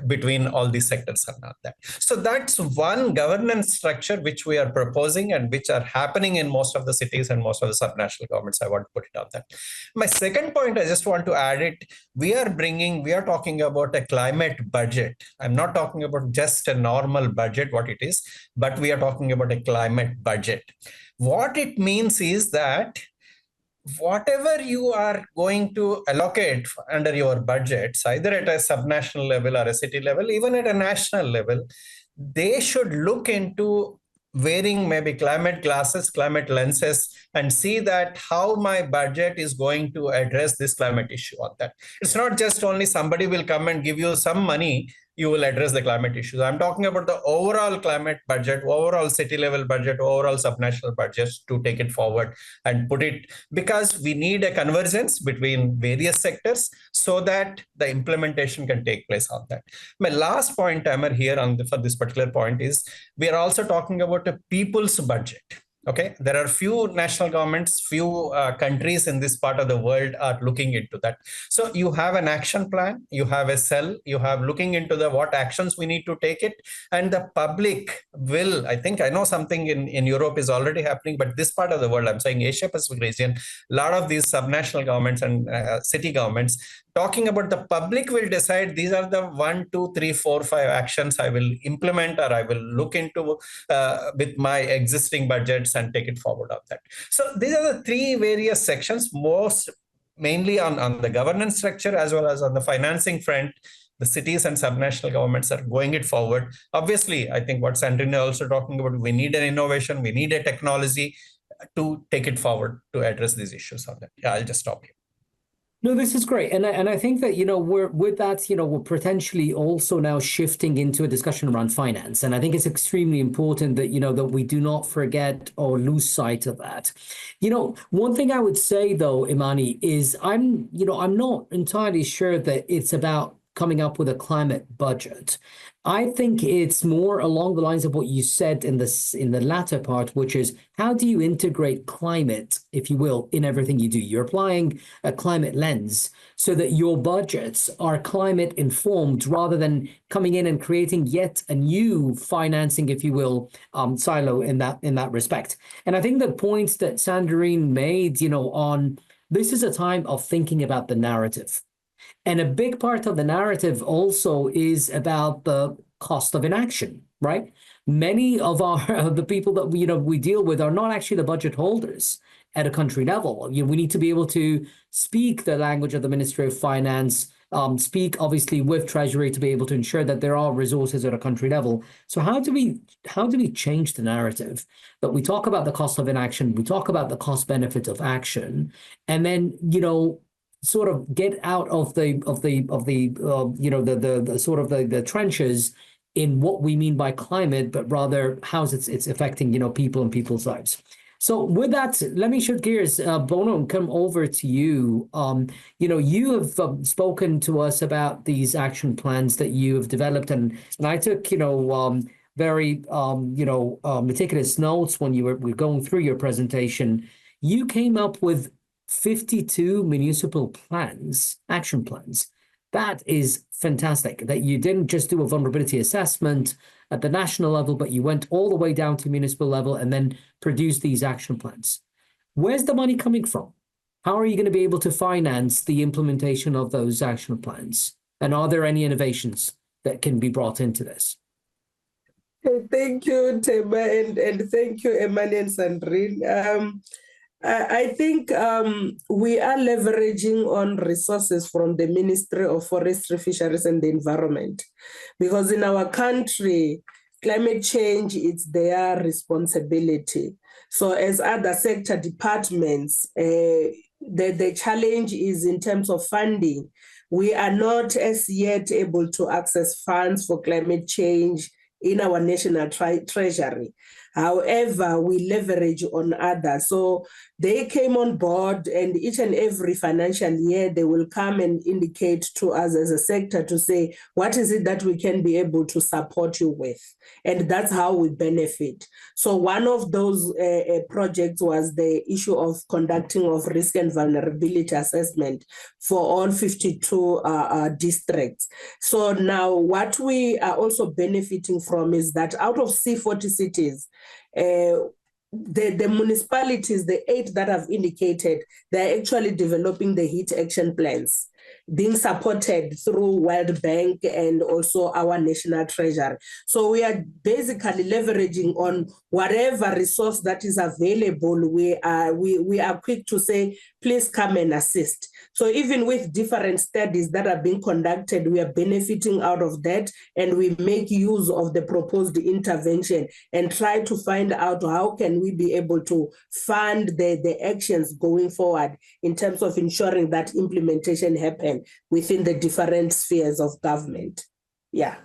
E: between all these sectors and all that. So that's one governance structure which we are proposing and which are happening in most of the cities and most of the subnational governments. I want to put it on that. My second point, I just want to add it. We are talking about a climate budget. I'm not talking about just a normal budget, what it is, but we are talking about a climate budget. What it means is that whatever you are going to allocate under your budgets, either at a subnational level or a city level, even at a national level, they should look into wearing maybe climate glasses, climate lenses, and see that how my budget is going to address this climate issue on that. It's not just only somebody will come and give you some money, you will address the climate issues. I'm talking about the overall climate budget, overall city level budget, overall subnational budgets to take it forward and put it, because we need a convergence between various sectors so that the implementation can take place on that. My last point, Tamer, here for this particular point is we are also talking about a people's budget. Okay, there are few national governments, few countries in this part of the world are looking into that. So you have an action plan, you have a cell, you have looking into the what actions we need to take it, and the public will, I know something in Europe is already happening, but this part of the world, I'm saying Asia Pacific region, a lot of these subnational governments and city governments talking about the public will decide these are the 1, 2, 3, 4, 5 actions I will implement or I will look into with my existing budgets and take it forward of that. So these are the three various sections, most mainly on the governance structure as well as on the financing front. The cities and subnational governments are going it forward. Obviously, I think what Sandrine is also talking about, we need an innovation, we need a technology to take it forward to address these issues on that. Yeah, I'll just stop here.
B: No, this is great. And I think that, we're with that, we're potentially also now shifting into a discussion around finance. And I think it's extremely important that, that we do not forget or lose sight of that. One thing I would say, though, Emani, is I'm not entirely sure that it's about coming up with a climate budget. I think it's more along the lines of what you said in the latter part, which is how do you integrate climate, if you will, in everything you do? You're applying a climate lens so that your budgets are climate informed rather than coming in and creating yet a new financing, if you will, silo in that respect. And I think the points that Sandrine made, on this is a time of thinking about the narrative. And a big part of the narrative also is about the cost of inaction, right? Many of the people that we deal with are not actually the budget holders at a country level. We need to be able to speak the language of the Ministry of Finance, speak obviously with Treasury to be able to ensure that there are resources at a country level. So how do we change the narrative that we talk about the cost of inaction, we talk about the cost benefit of action, and then sort of get out of the sort of the trenches in what we mean by climate, but rather how it's affecting people and people's lives. So with that, let me shift gears. Bono, come over to you. You have spoken to us about these action plans that you have developed, and I took very meticulous notes when you were going through your presentation. You came up with 52 municipal plans, action plans. That is fantastic, that you didn't just do a vulnerability assessment at the national level, but you went all the way down to municipal level and then produced these action plans. Where's the money coming from? How are you going to be able to finance the implementation of those action plans? And are there any innovations that can be brought into this?
D: Thank you, Tamer, and thank you, Emani and Sandrine. I think we are leveraging on resources from the Ministry of Forestry, Fisheries and the Environment, because in our country, climate change is their responsibility. So as other sector departments, the challenge is in terms of funding. We are not as yet able to access funds for climate change in our national treasury. However, we leverage on others. So they came on board, and each and every financial year, they will come and indicate to us as a sector to say, what is it that we can be able to support you with? And that's how we benefit. So one of those projects was the issue of conducting of risk and vulnerability assessment for all 52 districts. So now what we are also benefiting from is that out of C40 cities, the municipalities, the 8 that I've indicated, they're actually developing the heat action plans, being supported through World Bank and also our national treasury. So we are basically leveraging on whatever resource that is available. We are quick to say, please come and assist. So even with different studies that are being conducted, we are benefiting out of that, and we make use of the proposed intervention and try to find out how can we be able to fund the actions going forward in terms of ensuring that implementation happen within the different spheres of government. Yeah.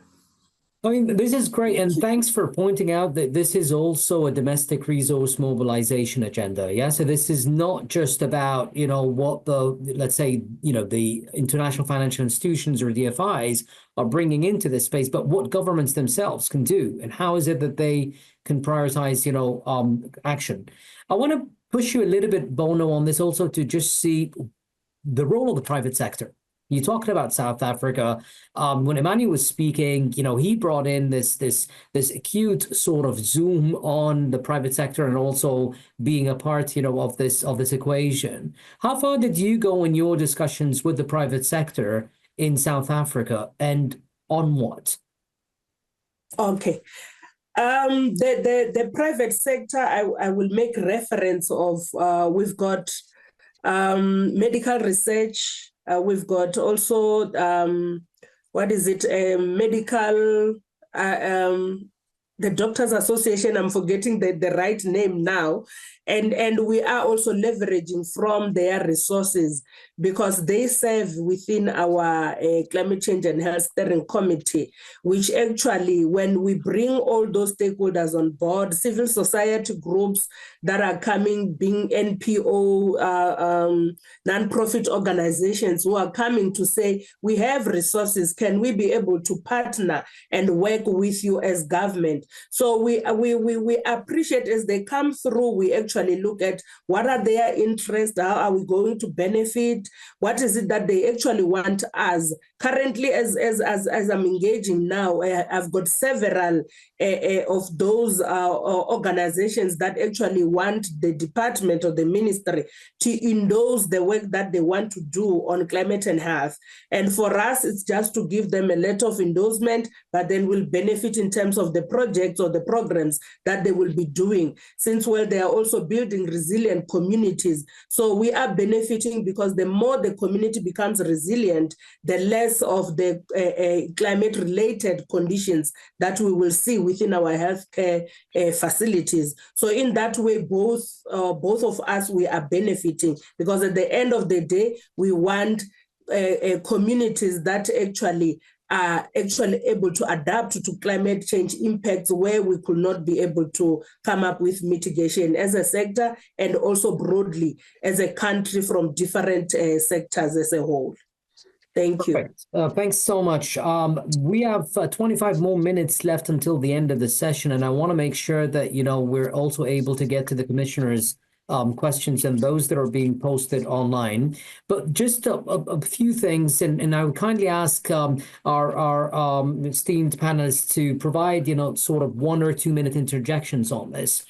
B: I mean, this is great. And thanks for pointing out that this is also a domestic resource mobilization agenda. Yeah. So this is not just about, what let's say, the international financial institutions or DFIs are bringing into this space, but what governments themselves can do and how is it that they can prioritize, action. I want to push you a little bit, Bono, on this also to just see the role of the private sector. You're talking about South Africa. When Emani was speaking, he brought in this acute sort of zoom on the private sector and also being a part, of this equation. How far did you go in your discussions with the private sector in South Africa, and on what?
D: Okay. The private sector, I will make reference of, we've got medical research. We've got also, medical, the Doctors Association, I'm forgetting the right name now. And we are also leveraging from their resources because they serve within our Climate Change and Health Steering Committee, which actually, when we bring all those stakeholders on board, civil society groups that are coming, being NPO, non-profit organizations who are coming to say, we have resources, can we be able to partner and work with you as government? So we appreciate as they come through, we actually look at what are their interests, how are we going to benefit, what is it that they actually want us. Currently, as I'm engaging now, I've got several of those organizations that actually want the department or the ministry to endorse the work that they want to do on climate and health. And for us, it's just to give them a letter of endorsement, but then we'll benefit in terms of the projects or the programs that they will be doing, since, well, they are also building resilient communities. So we are benefiting because the more the community becomes resilient, the less of the climate-related conditions that we will see within our healthcare facilities. So in that way, both of us, we are benefiting, because at the end of the day, we want communities that actually are able to adapt to climate change impacts where we could not be able to come up with mitigation as a sector, and also broadly as a country from different sectors as a whole. Thank you.
B: Thanks so much. We have 25 more minutes left until the end of the session, and I want to make sure that, we're also able to get to the commissioners' questions and those that are being posted online. But just a few things, and I would kindly ask our esteemed panelists to provide, sort of 1 or 2 minute interjections on this.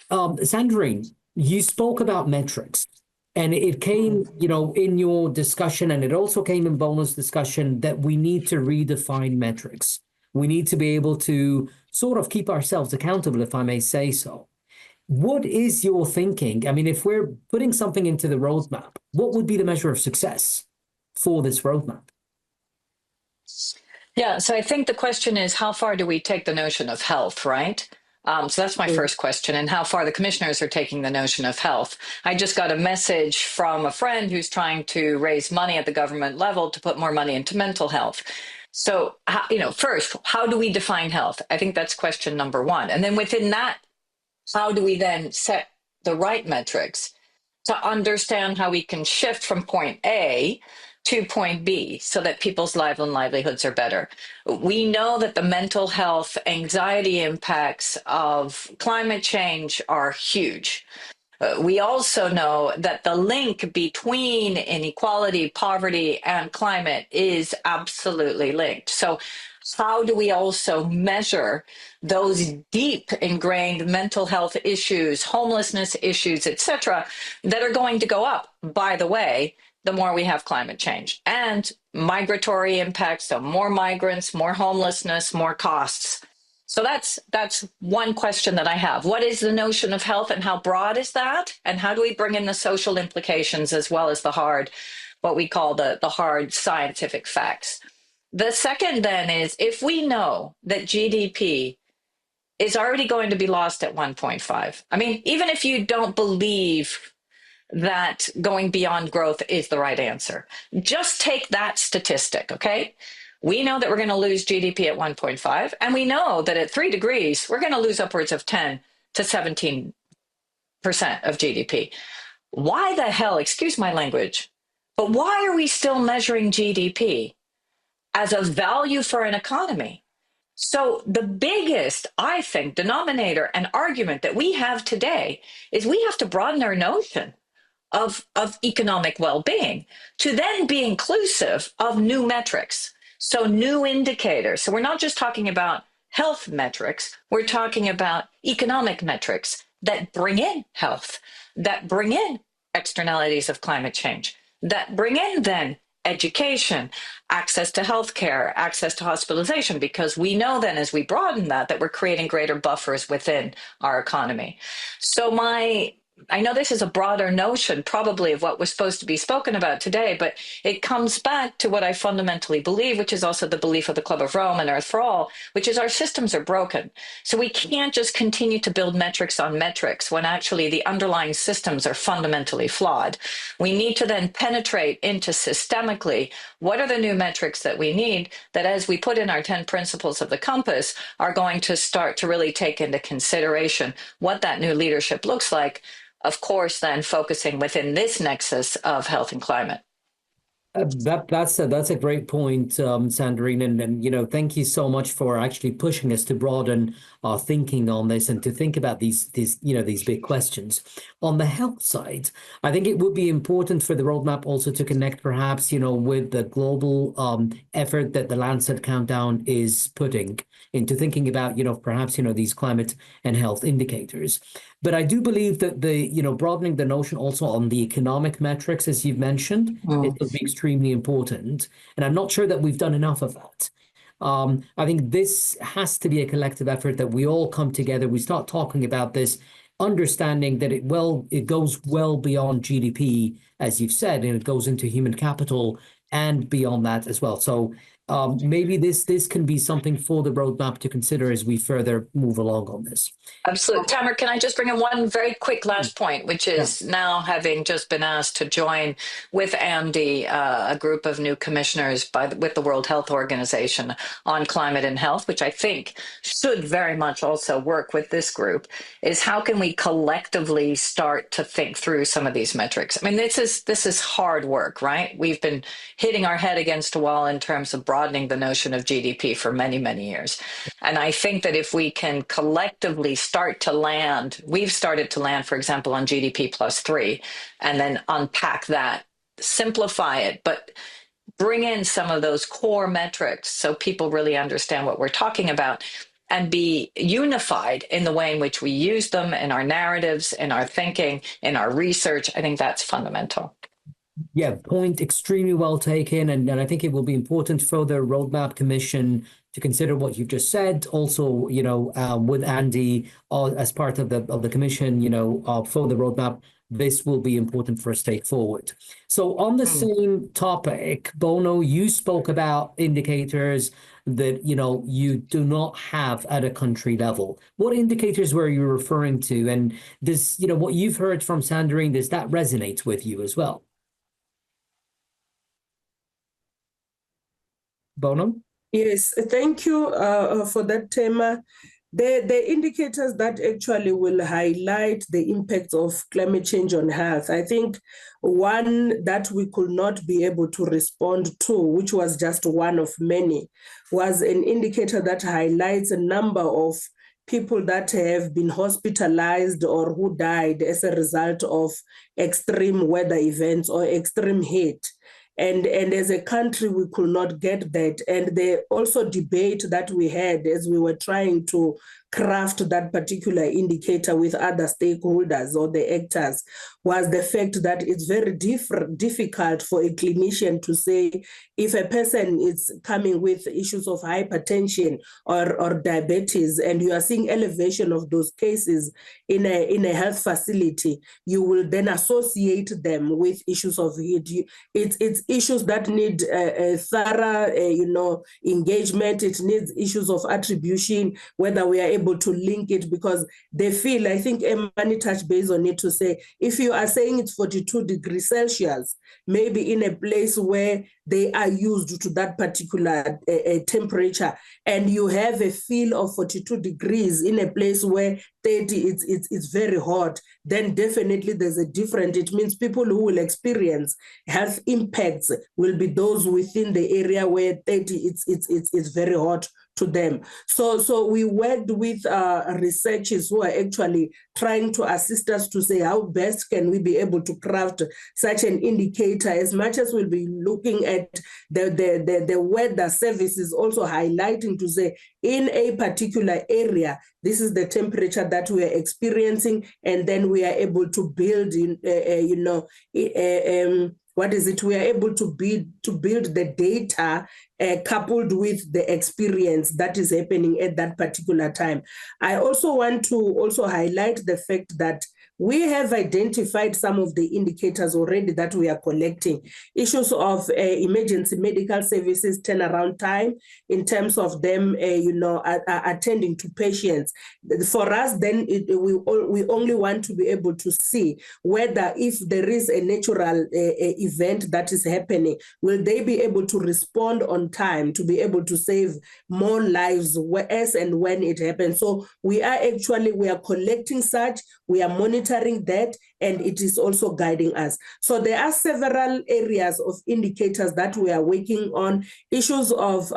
B: Sandrine, you spoke about metrics. And it came, in your discussion, and it also came in Bono's discussion, that we need to redefine metrics. We need to be able to sort of keep ourselves accountable, if I may say so. What is your thinking? I mean, if we're putting something into the roadmap, what would be the measure of success for this roadmap?
C: Yeah, so I think the question is, how far do we take the notion of health, right? So that's my first question, and how far the commissioners are taking the notion of health. I just got a message from a friend who's trying to raise money at the government level to put more money into mental health. So, first, how do we define health? I think that's question number one. And then within that, how do we then set the right metrics to understand how we can shift from point A to point B so that people's lives and livelihoods are better? We know that the mental health, anxiety impacts of climate change are huge. We also know that the link between inequality, poverty, and climate is absolutely linked. So how do we also measure those deep ingrained mental health issues, homelessness issues, et cetera, that are going to go up, by the way, the more we have climate change, and migratory impacts, so more migrants, more homelessness, more costs. So that's one question that I have. What is the notion of health, and how broad is that? And how do we bring in the social implications as well as the hard, what we call the hard scientific facts? The second then is, if we know that GDP is already going to be lost at 1.5, I mean, even if you don't believe that going beyond growth is the right answer, just take that statistic, okay? We know that we're going to lose GDP at 1.5, and we know that at 3 degrees, we're going to lose upwards of 10 to 17% of GDP. Why the hell, excuse my language, but why are we still measuring GDP as a value for an economy? So the biggest, I think, denominator and argument that we have today is we have to broaden our notion of economic well-being to then be inclusive of new metrics. So new indicators. So we're not just talking about health metrics, we're talking about economic metrics that bring in health, that bring in externalities of climate change, that bring in then education, access to healthcare, access to hospitalization, because we know then as we broaden that we're creating greater buffers within our economy. So my I know this is a broader notion probably of what was supposed to be spoken about today, but it comes back to what I fundamentally believe, which is also the belief of the Club of Rome and Earth for All, which is our systems are broken. So we can't just continue to build metrics on metrics when actually the underlying systems are fundamentally flawed. We need to then penetrate into systemically what are the new metrics that we need that, as we put in our 10 principles of the compass, are going to start to really take into consideration what that new leadership looks like. Of course, then focusing within this nexus of health and climate.
B: That's a great point, Sandrine, and thank you so much for actually pushing us to broaden our thinking on this and to think about these big questions. On the health side, I think it would be important for the roadmap also to connect perhaps with the global effort that the Lancet Countdown is putting into thinking about perhaps these climate and health indicators. But I do believe that the broadening the notion also on the economic metrics, as you've mentioned, is going to be extremely important. And I'm not sure that we've done enough of that. I think this has to be a collective effort that we all come together. We start talking about this, understanding that it goes well beyond GDP, as you've said, and it goes into human capital and beyond that as well. So maybe this can be something for the roadmap to consider as we further move along on this.
C: Absolutely. Tamer, can I just bring in one very quick last point, which is now having just been asked to join with Andy, a group of new commissioners with the World Health Organization on climate and health, which I think should very much also work with this group, is how can we collectively start to think through some of these metrics? I mean, this is hard work, right? We've been hitting our head against a wall in terms of broadening the notion of GDP for many, many years. And I think that if we can collectively start to land, we've started to land, for example, on GDP +3, and then unpack that, simplify it, but bring in some of those core metrics so people really understand what we're talking about and be unified in the way in which we use them in our narratives, in our thinking, in our research. I think that's fundamental.
B: Yeah, point extremely well taken. And I think it will be important for the Roadmap Commission to consider what you've just said. Also, with Andy as part of the commission, for the roadmap, this will be important for us to take forward. So on the same topic, Bono, you spoke about indicators that, you do not have at a country level. What indicators were you referring to? And does, what you've heard from Sandrine, does that resonate with you as well? Bono?
D: Yes, thank you for that, Tamer. The indicators that actually will highlight the impact of climate change on health, I think one that we could not be able to respond to, which was just one of many, was an indicator that highlights a number of people that have been hospitalized or who died as a result of extreme weather events or extreme heat. And as a country, we could not get that. And the also debate that we had as we were trying to craft that particular indicator with other stakeholders or the actors was the fact that it's very difficult for a clinician to say if a person is coming with issues of hypertension or diabetes and you are seeing elevation of those cases in a health facility, you will then associate them with issues of heat. It's issues that need a thorough engagement. It needs issues of attribution, whether we are able to link it, because they feel, I think Emani touched base on it to say, if you are saying it's 42 degrees Celsius, maybe in a place where they are used to that particular temperature, and you have a feel of 42 degrees in a place where 30, it's very hot, then definitely there's a difference. It means people who will experience health impacts will be those within the area where 30, it's very hot to them. So we worked with researchers who are actually trying to assist us to say how best can we be able to craft such an indicator, as much as we'll be looking at the weather services also highlighting to say in a particular area, this is the temperature that we are experiencing, and then we are able to build we are able to build the data coupled with the experience that is happening at that particular time. I also want to highlight the fact that We have identified some of the indicators already that we are collecting. Issues of emergency medical services turnaround time in terms of them, attending to patients. For us, then we only want to be able to see whether if there is a natural event that is happening, will they be able to respond on time to be able to save more lives as and when it happens. So we are collecting such, we are monitoring that, and it is also guiding us. So there are several areas of indicators that we are working on. Issues of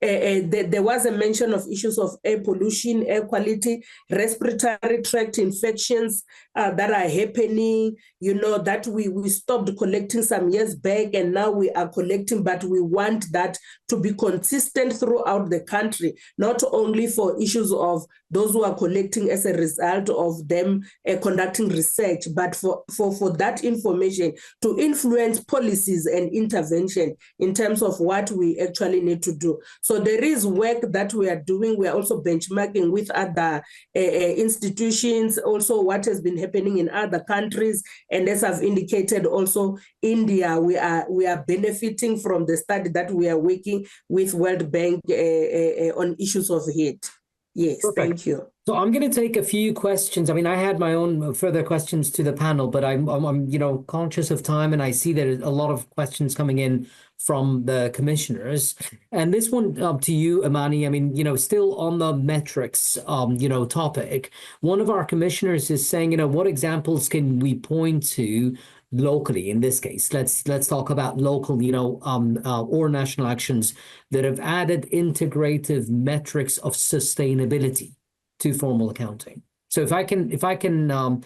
D: there was a mention of issues of air pollution, air quality, respiratory tract infections that are happening, that we stopped collecting some years back and now we are collecting, but we want that to be consistent throughout the country, not only for issues of those who are collecting as a result of them conducting research, but for that information to influence policies and intervention in terms of what we actually need to do. So there is work that we are doing. We are also benchmarking with other institutions, also what has been happening in other countries. And as I've indicated, also India, we are benefiting from the study that we are working with World Bank on issues of heat. Yes,
B: Perfect.
D: Thank you.
B: So I'm going to take a few questions. I mean, I had my own further questions to the panel, but I'm conscious of time, and I see there's a lot of questions coming in from the commissioners. And this one to you, Emani, I mean, still on the metrics, topic, one of our commissioners is saying, what examples can we point to locally? In this case, let's talk about local, or national actions that have added integrative metrics of sustainability to formal accounting. So if I can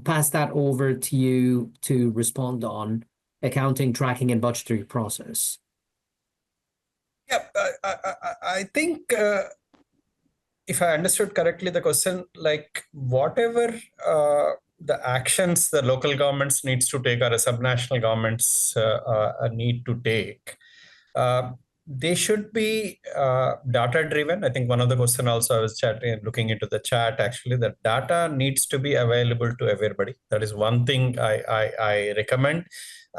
B: pass that over to you to respond on accounting, tracking, and budgetary process.
E: Yeah, I think if I understood correctly, the question, like whatever the actions the local governments needs to take or the subnational governments need to take, they should be data driven. I think one of the question also I was looking into the chat, actually, that data needs to be available to everybody. That is one thing I recommend.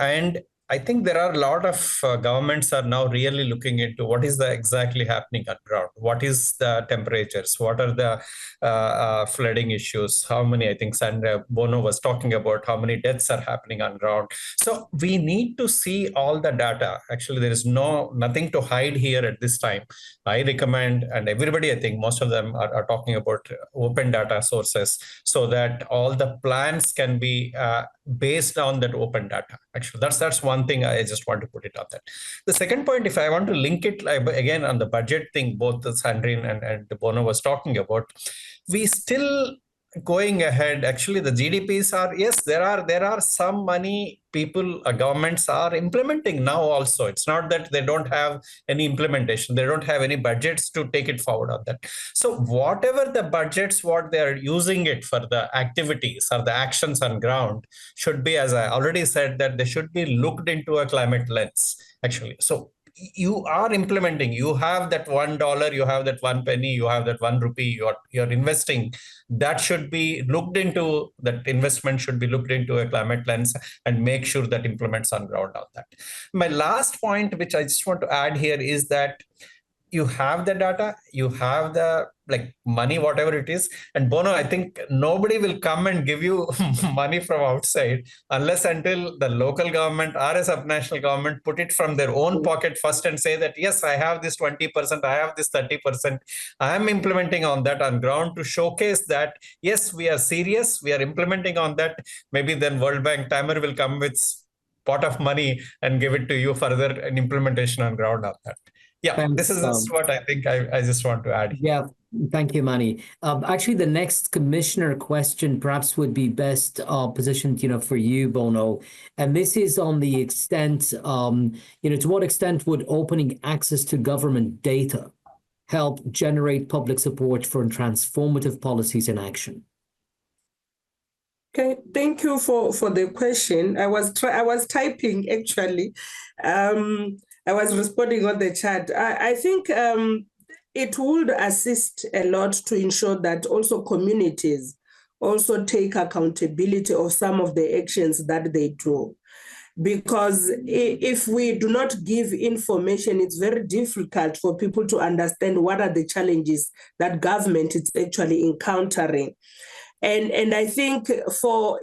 E: And I think there are a lot of governments are now really looking into what is exactly happening on ground. What is the temperatures? What are the flooding issues? How many, I think Bono was talking about how many deaths are happening on ground. So we need to see all the data. Actually, there is nothing to hide here at this time. I recommend, and everybody, I think most of them are talking about open data sources so that all the plans can be based on that open data. Actually, that's one thing I just want to put it on that. The second point, if I want to link it again on the budget thing, both the Sandrine and Bono was talking about, we still going ahead. Actually, the GDPs are, yes, there are some money people, governments are implementing now also. It's not that they don't have any implementation. They don't have any budgets to take it forward on that. So whatever the budgets, what they're using it for the activities or the actions on ground should be, as I already said, that they should be looked into a climate lens, actually. So you are implementing, you have that $1, you have that 1 penny, you have that 1 rupee, you're investing. That should be looked into, that investment should be looked into a climate lens and make sure that implements on ground on that. My last point, which I just want to add here, is that you have the data, you have the money, whatever it is. And Bono, I think nobody will come and give you money from outside unless until the local government or a subnational government put it from their own pocket first and say that, yes, I have this 20%, I have this 30%. I am implementing on that on ground to showcase that, yes, we are serious, we are implementing on that. Maybe then World Bank, Tamer will come with pot of money and give it to you further an implementation on ground of that. Yeah,
B: Thanks,
E: this is what I think I just want to add.
B: Yeah, thank you, Emani. Actually, the next commissioner question perhaps would be best positioned, for you, Bono. And this is on the extent, to what extent would opening access to government data help generate public support for transformative policies in action?
D: Okay, thank you for the question. I was typing actually. I was responding on the chat. I think it would assist a lot to ensure that also communities also take accountability of some of the actions that they do. Because if we do not give information, it's very difficult for people to understand what are the challenges that government is actually encountering. And I think for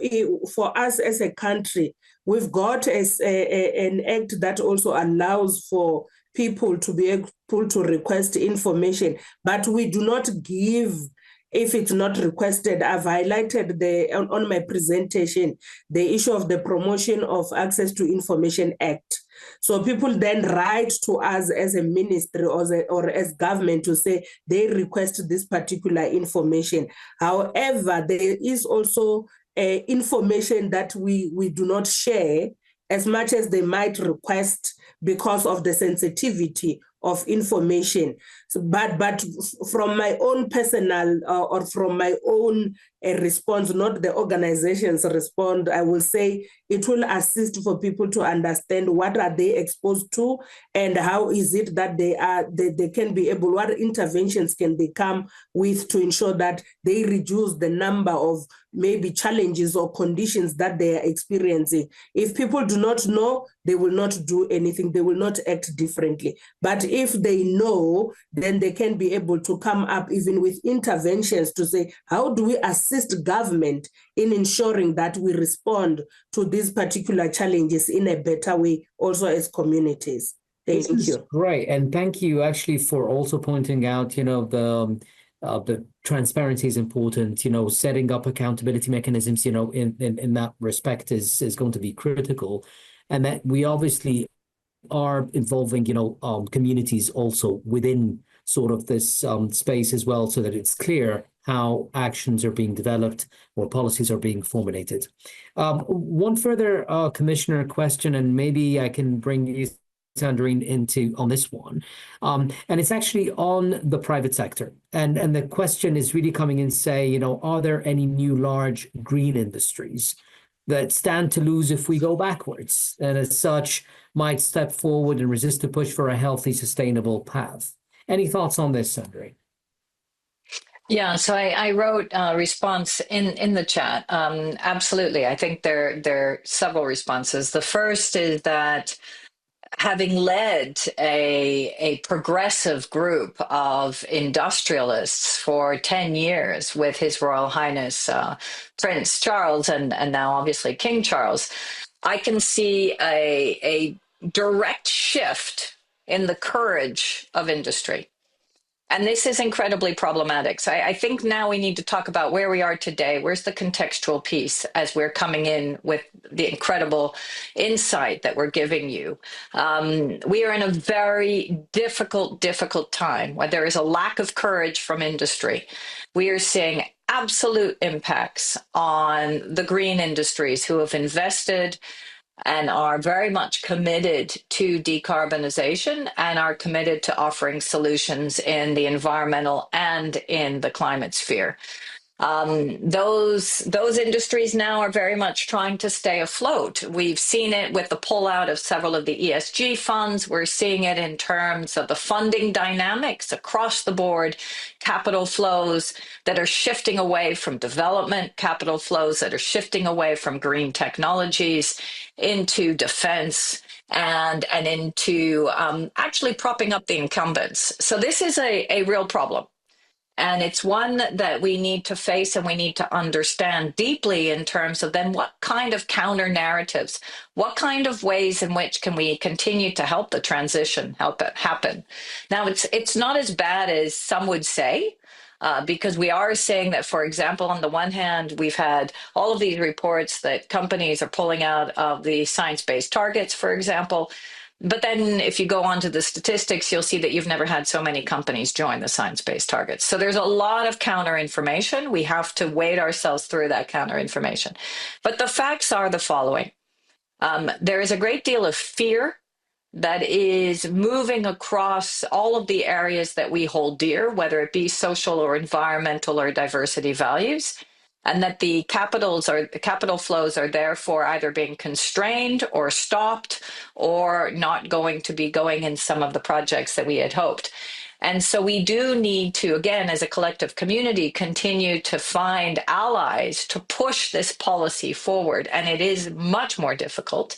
D: us as a country, we've got an act that also allows for people to be able to request information, but we do not give if it's not requested. I've highlighted on my presentation the issue of the Promotion of Access to Information Act. So people then write to us as a ministry or as government to say they request this particular information. However, there is also information that we do not share as much as they might request because of the sensitivity of information. So, but from my own personal or from my own response, not the organization's response, I will say it will assist for people to understand what are they exposed to and how is it that they can be able, what interventions can they come with to ensure that they reduce the number of maybe challenges or conditions that they are experiencing. If people do not know, they will not do anything. They will not act differently. But if they know, then they can be able to come up even with interventions to say, how do we assist government in ensuring that we respond to these particular challenges in a better way, also as communities? Thank you.
B: Great. And thank you actually for also pointing out, the transparency is important, setting up accountability mechanisms, in that respect is going to be critical. And that we obviously are involving, communities also within sort of this space as well, so that it's clear how actions are being developed or policies are being formulated. One further Commissioner question, and maybe I can bring you, Sandrine, on this one. And it's actually on the private sector. And the question is really coming in, say, are there any new large green industries that stand to lose if we go backwards, and as such might step forward and resist the push for a healthy, sustainable path? Any thoughts on this, Sandrine?
C: Yeah, so I wrote a response in the chat. Absolutely. I think there are several responses. The first is that having led a progressive group of industrialists for 10 years with His Royal Highness Prince Charles and now obviously King Charles, I can see a direct shift in the courage of industry. And this is incredibly problematic. So I think now we need to talk about where we are today. Where's the contextual piece as we're coming in with the incredible insight that we're giving you? We are in a very difficult time where there is a lack of courage from industry. We are seeing absolute impacts on the green industries who have invested and are very much committed to decarbonization and are committed to offering solutions in the environmental and in the climate sphere. Those industries now are very much trying to stay afloat. We've seen it with the pullout of several of the ESG funds. We're seeing it in terms of the funding dynamics across the board, capital flows that are shifting away from development, capital flows that are shifting away from green technologies into defense and into actually propping up the incumbents. So this is a real problem. And it's one that we need to face and we need to understand deeply in terms of then what kind of counter narratives, what kind of ways in which can we continue to help the transition, help it happen. Now, it's not as bad as some would say, because we are saying that, for example, on the one hand, we've had all of these reports that companies are pulling out of the science-based targets, for example. But then if you go on to the statistics, you'll see that you've never had so many companies join the science-based targets. So there's a lot of counter information. We have to wade ourselves through that counter information. But the facts are the following. There is a great deal of fear that is moving across all of the areas that we hold dear, whether it be social or environmental or diversity values, and that the capital flows are therefore either being constrained or stopped or not going to be going in some of the projects that we had hoped. And so we do need to, again, as a collective community, continue to find allies to push this policy forward. And it is much more difficult.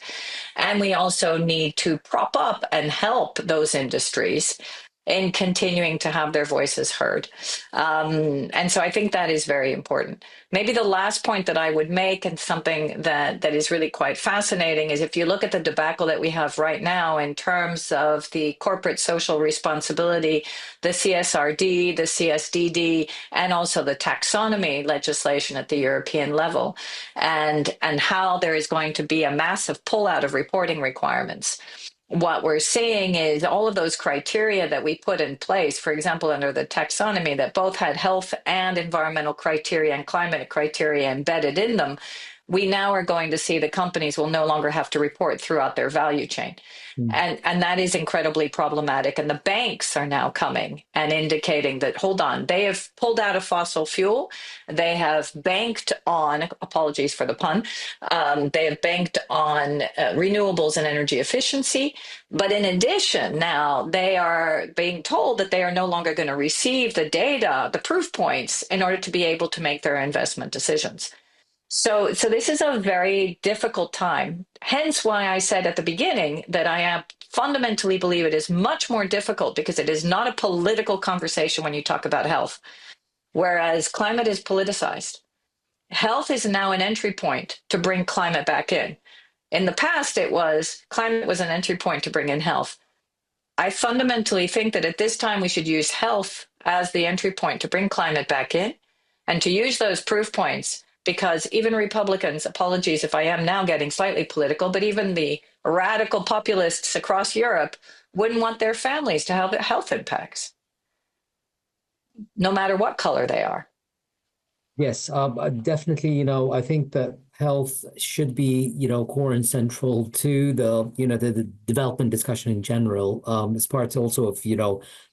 C: And we also need to prop up and help those industries in continuing to have their voices heard. And so I think that is very important. Maybe the last point that I would make, and something that is really quite fascinating, is if you look at the debacle that we have right now in terms of the corporate social responsibility, the CSRD, the CSDD, and also the taxonomy legislation at the European level, and how there is going to be a massive pullout of reporting requirements. What we're seeing is all of those criteria that we put in place, for example, under the taxonomy, that both had health and environmental criteria and climate criteria embedded in them, we now are going to see the companies will no longer have to report throughout their value chain. And that is incredibly problematic. And the banks are now coming and indicating that, hold on, they have pulled out of fossil fuel. They have banked on, apologies for the pun, they have banked on renewables and energy efficiency. But in addition, now they are being told that they are no longer going to receive the data, the proof points, in order to be able to make their investment decisions. So this is a very difficult time. Hence why I said at the beginning that I fundamentally believe it is much more difficult because it is not a political conversation when you talk about health, whereas climate is politicized. Health is now an entry point to bring climate back in. In the past, climate was an entry point to bring in health. I fundamentally think that at this time we should use health as the entry point to bring climate back in and to use those proof points. Because even Republicans, apologies if I am now getting slightly political, but even the radical populists across Europe wouldn't want their families to have health impacts, no matter what color they are.
B: Yes, definitely. I think that health should be, core and central to the development discussion in general, as part also of,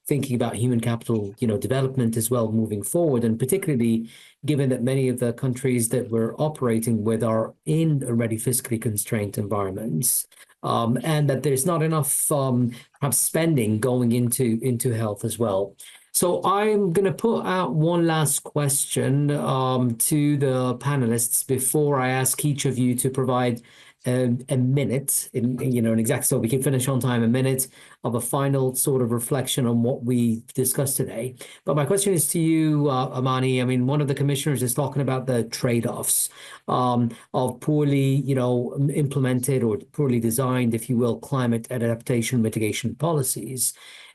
B: thinking about human capital, development as well moving forward, and particularly given that many of the countries that we're operating with are in already fiscally constrained environments, and that there's not enough perhaps spending going into health as well. So I'm going to put out one last question to the panelists before I ask each of you to provide a minute, an exact, so we can finish on time, a minute of a final sort of reflection on what we discussed today. But my question is to you, Emani. I mean, one of the commissioners is talking about the trade-offs of poorly, implemented or poorly designed, if you will, climate adaptation mitigation policies,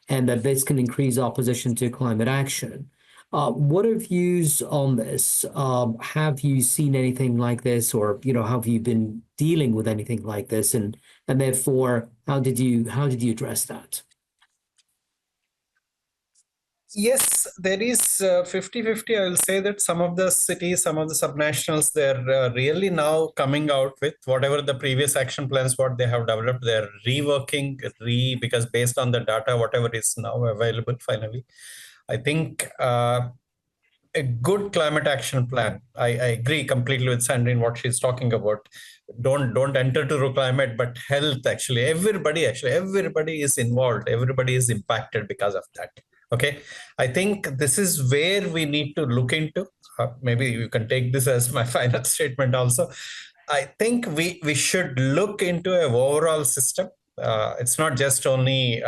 B: and that this can increase opposition to climate action. What are views on this? Have you seen anything like this, or have you been dealing with anything like this, and therefore how did you address that?
E: Yes, there is 50-50. I will say that some of the cities, some of the subnationals, they're really now coming out with whatever the previous action plans, what they have developed, they're reworking, because based on the data, whatever is now available finally. I think a good climate action plan, I agree completely with Sandrine, what she's talking about. Don't enter to climate, but health, actually. Everybody is involved. Everybody is impacted because of that. Okay, I think this is where we need to look into. Maybe you can take this as my final statement also. I think we should look into an overall system. It's not just only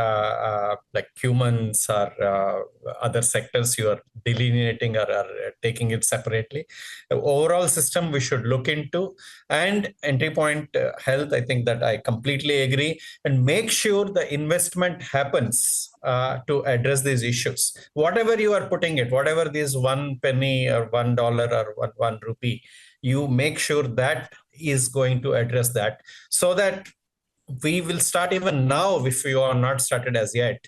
E: like humans or other sectors you are delineating or are taking it separately. The overall system we should look into, and entry point health, I think that I completely agree, and make sure the investment happens to address these issues. Whatever you are putting it, whatever this 1 penny or $1 or one rupee, you make sure that is going to address that, so that we will start even now if you are not started as yet,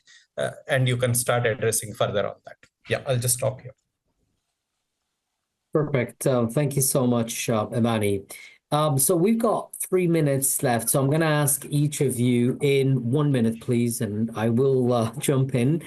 E: and you can start addressing further on that. Yeah, I'll just stop here.
B: Perfect. Thank you so much, Emani. So we've got 3 minutes left. So I'm going to ask each of you in 1 minute, please, and I will jump in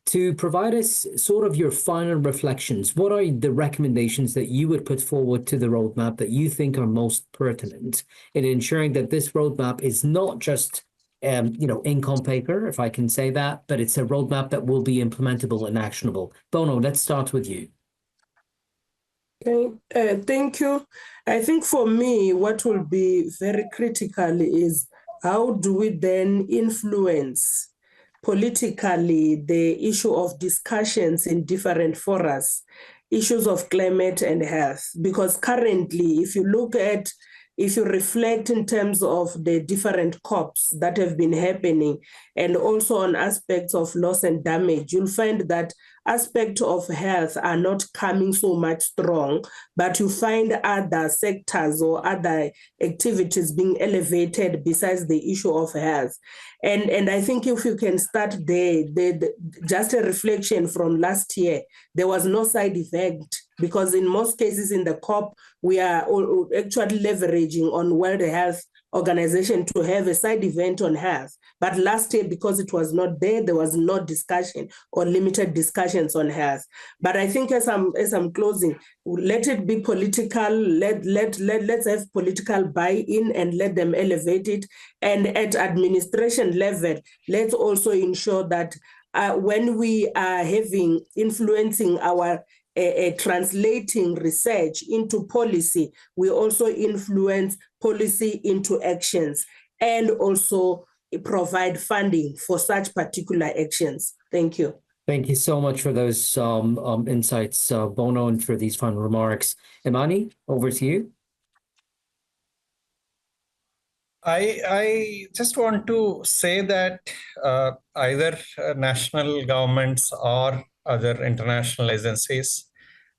B: to provide us sort of your final reflections. What are the recommendations that you would put forward to the roadmap that you think are most pertinent in ensuring that this roadmap is not just ink on paper, if I can say that, but it's a roadmap that will be implementable and actionable. Bono, let's start with you.
D: Okay, thank you. I think for me, what will be very critical is how do we then influence politically the issue of discussions in different forums, issues of climate and health? Because currently, if you reflect in terms of the different COPs that have been happening and also on aspects of loss and damage, you'll find that aspects of health are not coming so much strong, but you find other sectors or other activities being elevated besides the issue of health. And I think if you can start there, just a reflection from last year, there was no side effect, because in most cases in the COP, we are actually leveraging on World Health Organization to have a side event on health. But last year, because it was not there, there was no discussion or limited discussions on health. But I think as I'm closing, let it be political, let's have political buy-in and let them elevate it. And at administration level, let's also ensure that when we are influencing our translating research into policy, we also influence policy into actions and also provide funding for such particular actions. Thank you.
B: Thank you so much for those insights, Bono, and for these final remarks. Emani, over to you.
E: I just want to say that either national governments or other international agencies,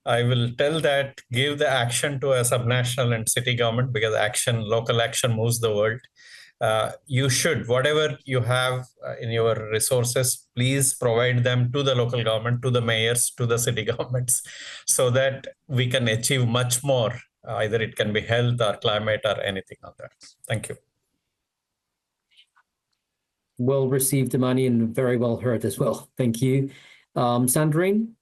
E: I will tell that give the action to a subnational and city government, because local action moves the world. You should, whatever you have in your resources, please provide them to the local government, to the mayors, to the city governments, so that we can achieve much more. Either it can be health or climate or anything on that. Thank you.
B: Well received, Emani, and very well heard as well. Thank you. Sandrine?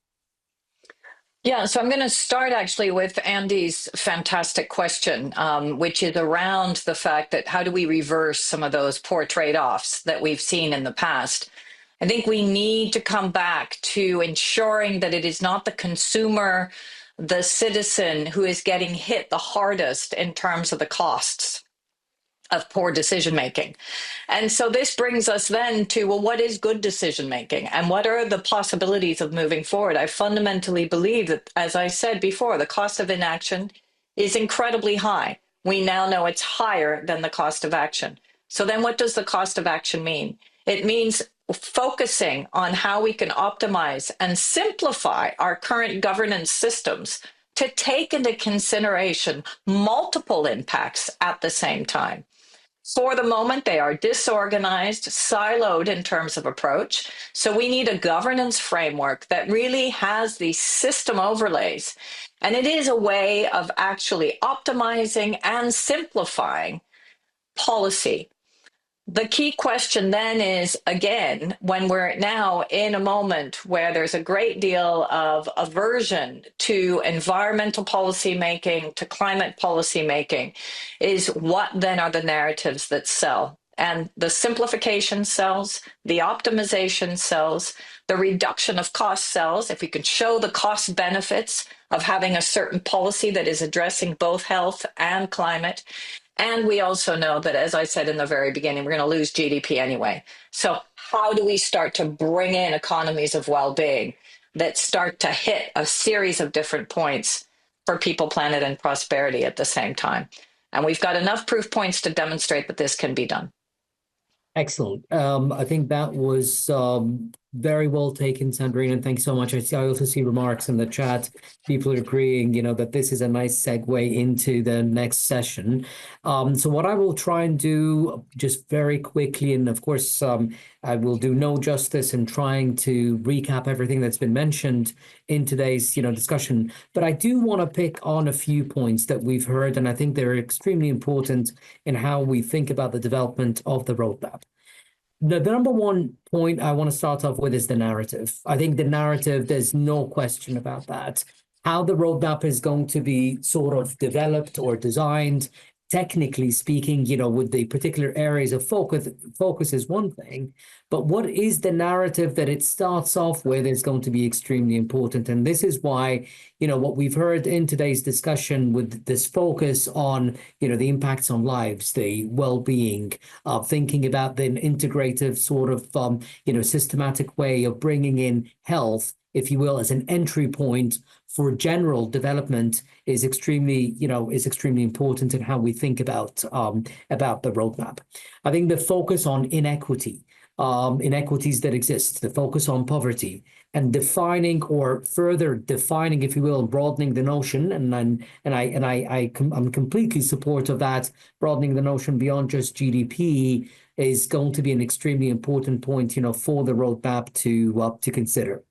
C: Yeah, so I'm going to start actually with Andy's fantastic question, which is around the fact that how do we reverse some of those poor trade-offs that we've seen in the past? I think we need to come back to ensuring that it is not the consumer, the citizen, who is getting hit the hardest in terms of the costs of poor decision making. And so this brings us then to, well, what is good decision making and what are the possibilities of moving forward? I fundamentally believe that, as I said before, the cost of inaction is incredibly high. We now know it's higher than the cost of action. So then what does the cost of action mean? It means focusing on how we can optimize and simplify our current governance systems to take into consideration multiple impacts at the same time. For the moment, they are disorganized, siloed in terms of approach. So we need a governance framework that really has these system overlays. And it is a way of actually optimizing and simplifying policy. The key question then is, again, when we're now in a moment where there's a great deal of aversion to environmental policy making, to climate policy making, is what then are the narratives that sell? And the simplification sells, the optimization sells, the reduction of cost sells. If we can show the cost benefits of having a certain policy that is addressing both health and climate. And we also know that, as I said in the very beginning, we're going to lose GDP anyway. So how do we start to bring in economies of well-being that start to hit a series of different points for people, planet, and prosperity at the same time? And we've got enough proof points to demonstrate that this can be done.
B: Excellent. I think that was very well taken, Sandrine, and thank you so much. I also see remarks in the chat, people are agreeing, that this is a nice segue into the next session. So what I will try and do just very quickly, and of course, I will do no justice in trying to recap everything that's been mentioned in today's, discussion, but I do want to pick on a few points that we've heard, and I think they're extremely important in how we think about the development of the roadmap. The number one point I want to start off with is the narrative. I think the narrative, there's no question about that. How the roadmap is going to be sort of developed or designed technically speaking, with the particular areas of focus is one thing, but what is the narrative that it starts off with is going to be extremely important. And this is why, what we've heard in today's discussion with this focus on, the impacts on lives, the well-being, thinking about the integrative sort of, systematic way of bringing in health, if you will, as an entry point for general development is extremely important in how we think about the roadmap. I think the focus on inequities that exist, the focus on poverty, and defining or further defining, if you will, broadening the notion, I'm completely supportive of that, broadening the notion beyond just GDP is going to be an extremely important point, for the roadmap to consider.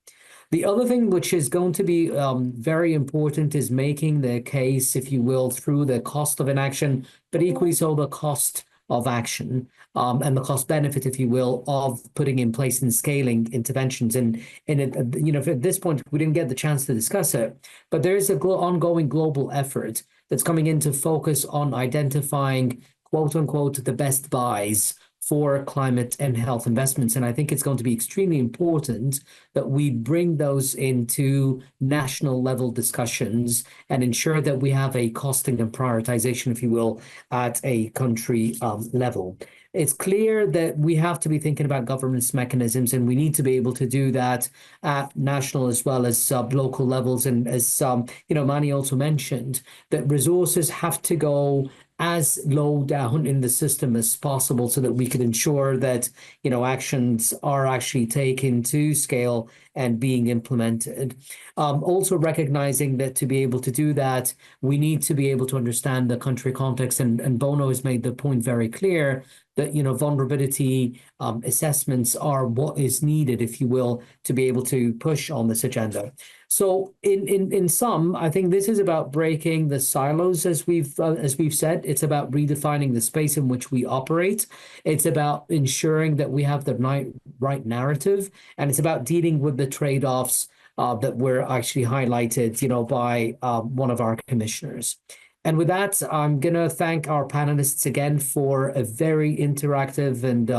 B: The other thing which is going to be very important is making the case, if you will, through the cost of inaction, but equally so the cost of action and the cost benefit, if you will, of putting in place and scaling interventions. And at this point, we didn't get the chance to discuss it, but there is an ongoing global effort that's coming into focus on identifying, quote unquote, the best buys for climate and health investments. And I think it's going to be extremely important that we bring those into national level discussions and ensure that we have a costing and prioritization, if you will, at a country level. It's clear that we have to be thinking about governance mechanisms, and we need to be able to do that at national as well as local levels. And as Emani also mentioned, that resources have to go as low down in the system as possible so that we can ensure that, actions are actually taken to scale and being implemented. Also recognizing that to be able to do that, we need to be able to understand the country context. And Bono has made the point very clear that, vulnerability assessments are what is needed, if you will, to be able to push on this agenda. So in sum, I think this is about breaking the silos, as we've said. It's about redefining the space in which we operate. It's about ensuring that we have the right narrative, and it's about dealing with the trade-offs that were actually highlighted, by one of our commissioners. And with that, I'm going to thank our panelists again for a very interactive and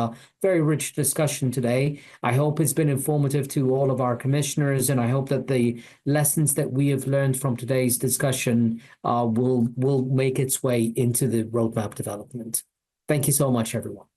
B: very rich discussion today. I hope it's been informative to all of our commissioners, and I hope that the lessons that we have learned from today's discussion will make its way into the roadmap development. Thank you so much, everyone.